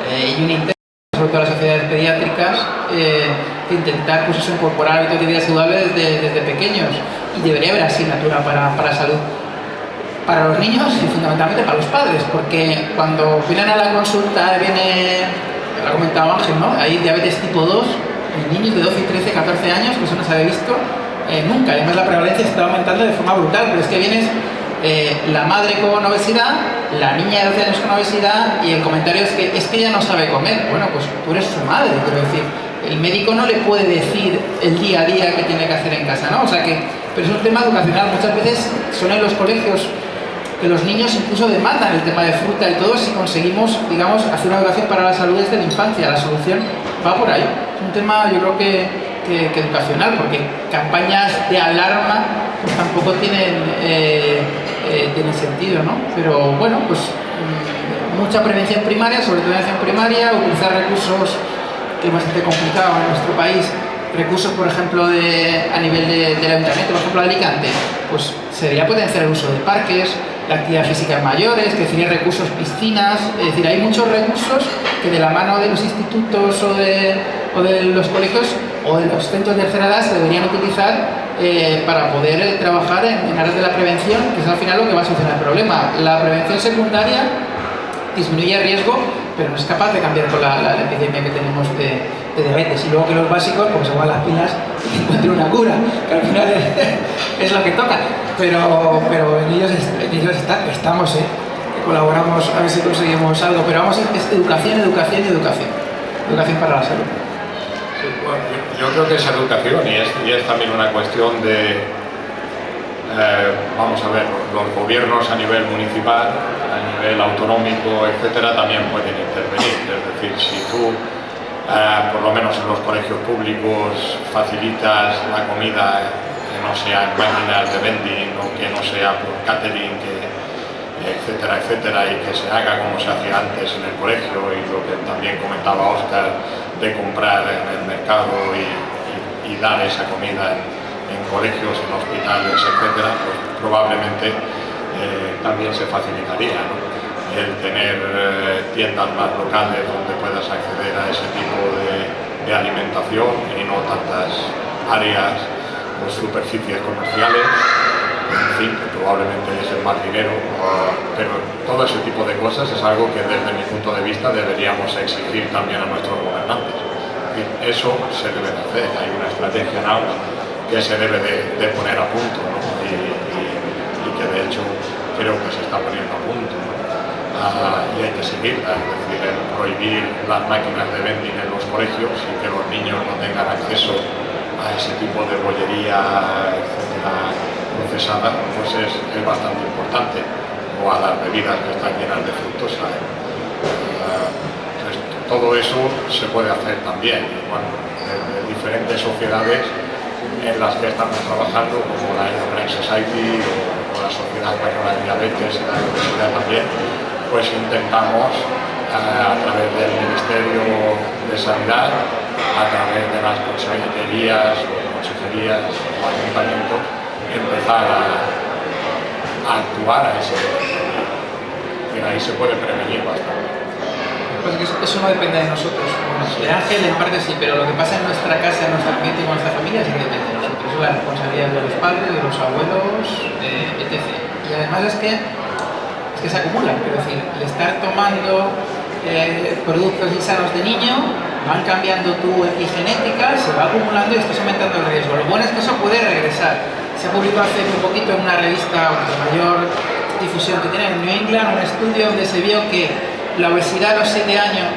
Speaker 2: y un intento, sobre todo las sociedades pediátricas, de intentar pues eso, incorporar hábitos de vida saludables desde pequeños, y debería haber asignatura para salud para los niños y fundamentalmente para los padres, porque cuando vienen a la consulta, lo ha comentado Ángel, ¿no? Hay diabetes tipo 2 en niños de 12, 13, 14 años, que eso no se había visto nunca. Además la prevalencia está aumentando de forma brutal, pero es que vienes la madre con obesidad, la niña de 12 años con obesidad, y el comentario es que ella no sabe comer. Bueno, pues tú eres su madre, quiero decir, el médico no le puede decir el día a día qué tiene que hacer en casa, ¿no? O sea que, pero es un tema educacional. Muchas veces son en los colegios que los niños incluso demandan el tema de fruta y todo, si conseguimos, digamos, hacer una educación para la salud desde la infancia. La solución va por ahí. Es un tema, yo creo que educacional, porque campañas de alarma pues tampoco tienen sentido, ¿no? Pero bueno, pues mucha prevención primaria, sobre todo prevención primaria, utilizar recursos, que es bastante complicado en nuestro país, recursos, por ejemplo, a nivel del ayuntamiento, por ejemplo, de Alicante, pues se debería potenciar el uso de parques, la actividad física en mayores, que decir, recursos, piscinas. Es decir, hay muchos recursos que de la mano de los institutos o de los colegios o de los centros de tercera edad se deberían utilizar para poder trabajar en áreas de la prevención, que es al final lo que va a solucionar el problema. La prevención secundaria disminuye el riesgo, pero no es capaz de cambiar con la epidemia que tenemos de diabetes. Y luego que los básicos, pues se van las pilas y encuentren una cura, que al final es lo que toca. Pero en ellos estamos, colaboramos a ver si conseguimos algo. Pero vamos, es educación, educación y educación. Educación para la salud.
Speaker 3: Bueno, yo creo que es educación y es también una cuestión de, vamos a ver, los gobiernos a nivel municipal, a nivel autonómico, etcétera, también pueden intervenir. Es decir, si tú, por lo menos en los colegios públicos, facilitas la comida que no sea en máquinas de vending o que no sea por catering, etcétera, etcétera, y que se haga como se hacía antes en el colegio, y lo que también comentaba Óscar, de comprar en el mercado y dar esa comida en colegios, en hospitales, etcétera, pues probablemente también se facilitaría, ¿no? El tener tiendas más locales donde puedas acceder a ese tipo de alimentación y no tantas áreas o superficies comerciales, en fin, que probablemente es el más dinero, pero todo ese tipo de cosas es algo que desde mi punto de vista deberíamos exigir también a nuestros gobernantes. Eso se debe de hacer, hay una estrategia NAUS que se debe de poner a punto, ¿no? y que de hecho creo que se está poniendo a punto, ¿no? Y hay que seguirla, es decir, el prohibir las máquinas de vending en los colegios y que los niños no tengan acceso a ese tipo de bollería, etcétera, procesada, pues es bastante importante, o a las bebidas que están llenas de fructosa. Todo eso se puede hacer también, y bueno, de diferentes sociedades en las que estamos trabajando, como la Brain Society o la Sociedad Española de Diabetes y la Universidad también, pues intentamos a través del Ministerio de Sanidad, a través de las consejerías o ayuntamientos, empezar a actuar a ese nivel. Y ahí se puede prevenir bastante.
Speaker 2: Pues eso no depende de nosotros. Bueno, de Ángel en parte sí, pero lo que pasa en nuestra casa, en nuestro ambiente y con nuestra familia sí que depende de nosotros. Es la responsabilidad de los padres, de los abuelos, etc. Y además es que se acumulan. Quiero decir, el estar tomando productos insanos de niño, van cambiando tu epigenética, se va acumulando y estás aumentando el riesgo. Lo bueno es que eso puede regresar. Se ha publicado hace muy poquito en una revista de mayor difusión que tiene en New England un estudio donde se vio que la obesidad a los 7 años,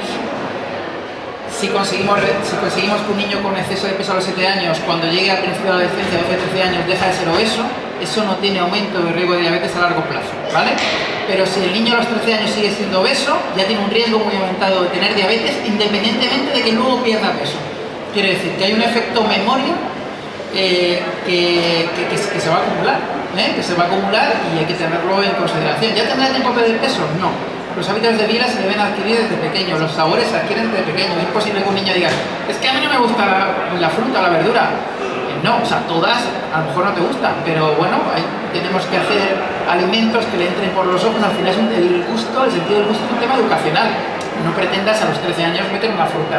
Speaker 2: si conseguimos que un niño con exceso de peso a los 7 años, cuando llegue al principio de la adolescencia, 12-13 años, deja de ser obeso, eso no tiene aumento de riesgo de diabetes a largo plazo, ¿vale? Pero si el niño a los 13 años sigue siendo obeso, ya tiene un riesgo muy aumentado de tener diabetes, independientemente de que luego pierda peso. Quiere decir que hay un efecto memoria que se va a acumular, que se va a acumular y hay que tenerlo en consideración. ¿Ya tendrá tiempo de perder peso? No. Los hábitos de vida se deben adquirir desde pequeños, los sabores se adquieren desde pequeños. Es imposible que un niño diga, es que a mí no me gusta la fruta o la verdura. No, o sea, todas a lo mejor no te gustan, pero bueno, tenemos que hacer alimentos que le entren por los ojos. Al final es el gusto, el sentido del gusto es un tema educacional. No pretendas a los 13 años meter una fruta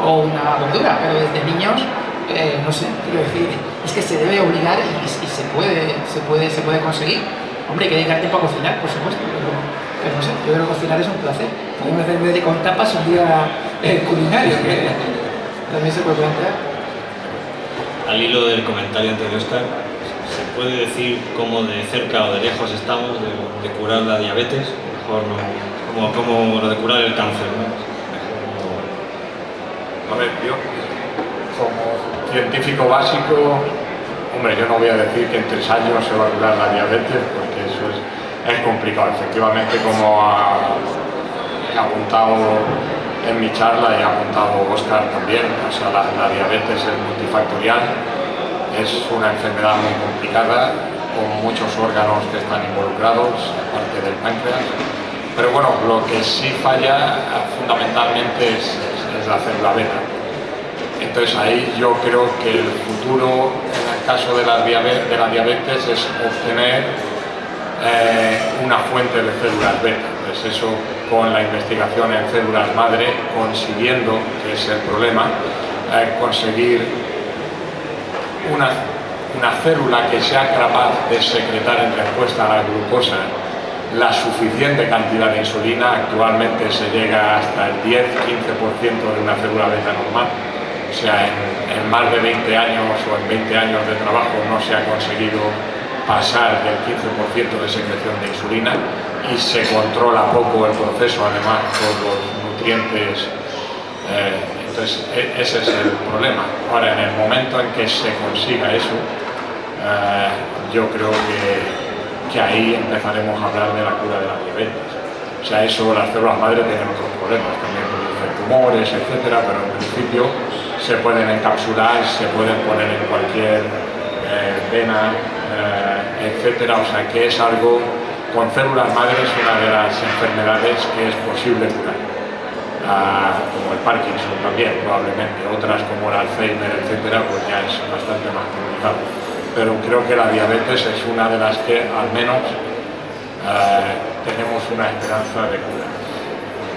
Speaker 2: o una verdura, pero desde niños, no sé, quiero decir, es que se debe obligar y se puede conseguir. Hombre, hay que dedicar tiempo a cocinar, por supuesto, pero no sé, yo creo que cocinar es un placer. Podemos hacer en vez de con tapas un día culinario, que también se puede plantear.
Speaker 1: Al hilo del comentario antes de Óscar, ¿se puede decir cómo de cerca o de lejos estamos de curar la diabetes? Mejor no, como lo de curar el cáncer, ¿no?
Speaker 3: A ver, yo como científico básico, hombre, yo no voy a decir que en 3 años se va a curar la diabetes, porque eso es complicado. Efectivamente, como ha apuntado en mi charla y ha apuntado Óscar también, o sea, la diabetes es multifactorial, es una enfermedad muy complicada, con muchos órganos que están involucrados, aparte del páncreas. Pero bueno, lo que sí falla fundamentalmente es la célula beta. Entonces ahí yo creo que el futuro, en el caso de la diabetes, es obtener una fuente de células beta. Entonces eso, con la investigación en células madre, consiguiendo, que es el problema, conseguir una célula que sea capaz de secretar en respuesta a la glucosa la suficiente cantidad de insulina. Actualmente se llega hasta el 10-15% de una célula beta normal. O sea, en más de 20 años o en 20 años de trabajo no se ha conseguido pasar del 15% de secreción de insulina y se controla poco el proceso, además, por los nutrientes. Entonces, ese es el problema. Ahora, en el momento en que se consiga eso, yo creo que ahí empezaremos a hablar de la cura de la diabetes. O sea, eso, las células madre tienen otros problemas, también producen tumores, etcétera, pero en principio se pueden encapsular, se pueden poner en cualquier vena, etcétera. O sea, que es algo, con células madres, una de las enfermedades que es posible curar. Como el Parkinson también, probablemente. Otras como el Alzheimer, etcétera, pues ya es bastante más complicado. Pero creo que la diabetes es una de las que al menos tenemos una esperanza de cura.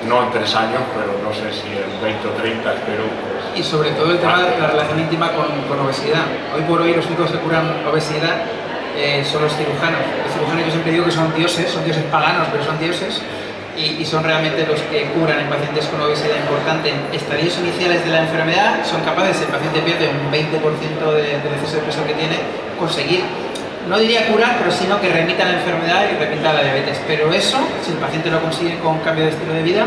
Speaker 3: No en 3 años, pero no sé si en 20 o 30, espero. Pues,
Speaker 2: y sobre todo el tema de la relación íntima con obesidad. Hoy por hoy los únicos que curan obesidad son los cirujanos. Los cirujanos, yo siempre digo que son dioses paganos, pero son dioses. Y son realmente los que curan en pacientes con obesidad importante. En estadios iniciales de la enfermedad son capaces, si el paciente pierde un 20% del exceso de peso que tiene, conseguir, no diría curar, pero sino que remita la enfermedad y remita la diabetes. Pero eso, si el paciente lo consigue con cambio de estilo de vida,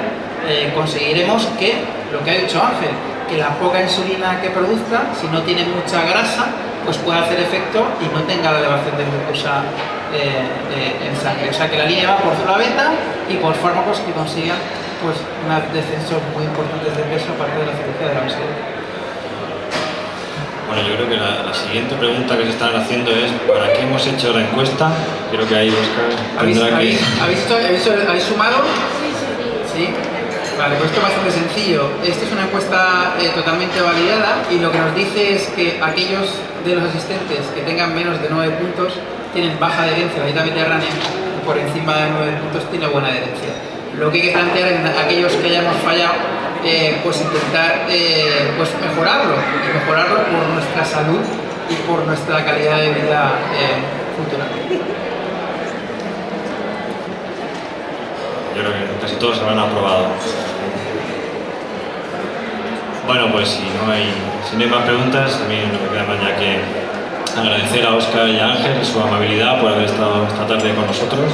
Speaker 2: conseguiremos que, lo que ha dicho Ángel, que la poca insulina que produzca, si no tiene mucha grasa, pues pueda hacer efecto y no tenga la elevación de glucosa en sangre. O sea, que la línea va por célula beta y por fármacos que consigan pues unos descensos muy importantes de peso aparte de la cirugía de la obesidad.
Speaker 1: Bueno, yo creo que la siguiente pregunta que se están haciendo es ¿para qué hemos hecho la encuesta? Creo que ahí Óscar tendrá que...
Speaker 2: ¿Habéis sumado? Sí. Vale, pues esto es bastante sencillo. Esta es una encuesta totalmente validada y lo que nos dice es que aquellos de los asistentes que tengan menos de 9 puntos tienen baja adherencia a la dieta mediterránea y por encima de 9 puntos tiene buena adherencia. Lo que hay que plantear en aquellos que hayamos fallado, pues intentar pues mejorarlo por nuestra salud y por nuestra calidad de vida futura.
Speaker 1: Yo creo que casi todos habrán aprobado. Bueno, pues si no hay más preguntas, también no me queda más ya que agradecer a Óscar y a Ángel su amabilidad por haber estado esta tarde con nosotros,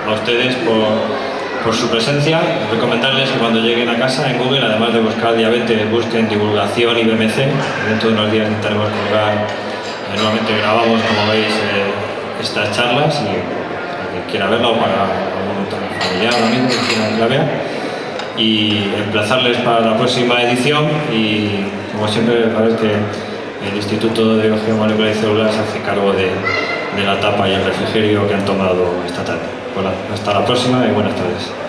Speaker 1: a ustedes por su presencia. Recomendarles que cuando lleguen a casa en Google, además de buscar diabetes, busquen divulgación IBMC. Dentro de unos días intentaremos colgar, nuevamente grabamos, como veis, estas charlas y que quiera verla o para algún otro familiar o amigo que quiera que la vea. Y emplazarles para la próxima edición y, como siempre, parece que el Instituto de Biología Molecular y Celular se hace cargo de la tapa y el refrigerio que han tomado esta tarde. Bueno, hasta la próxima y buenas tardes.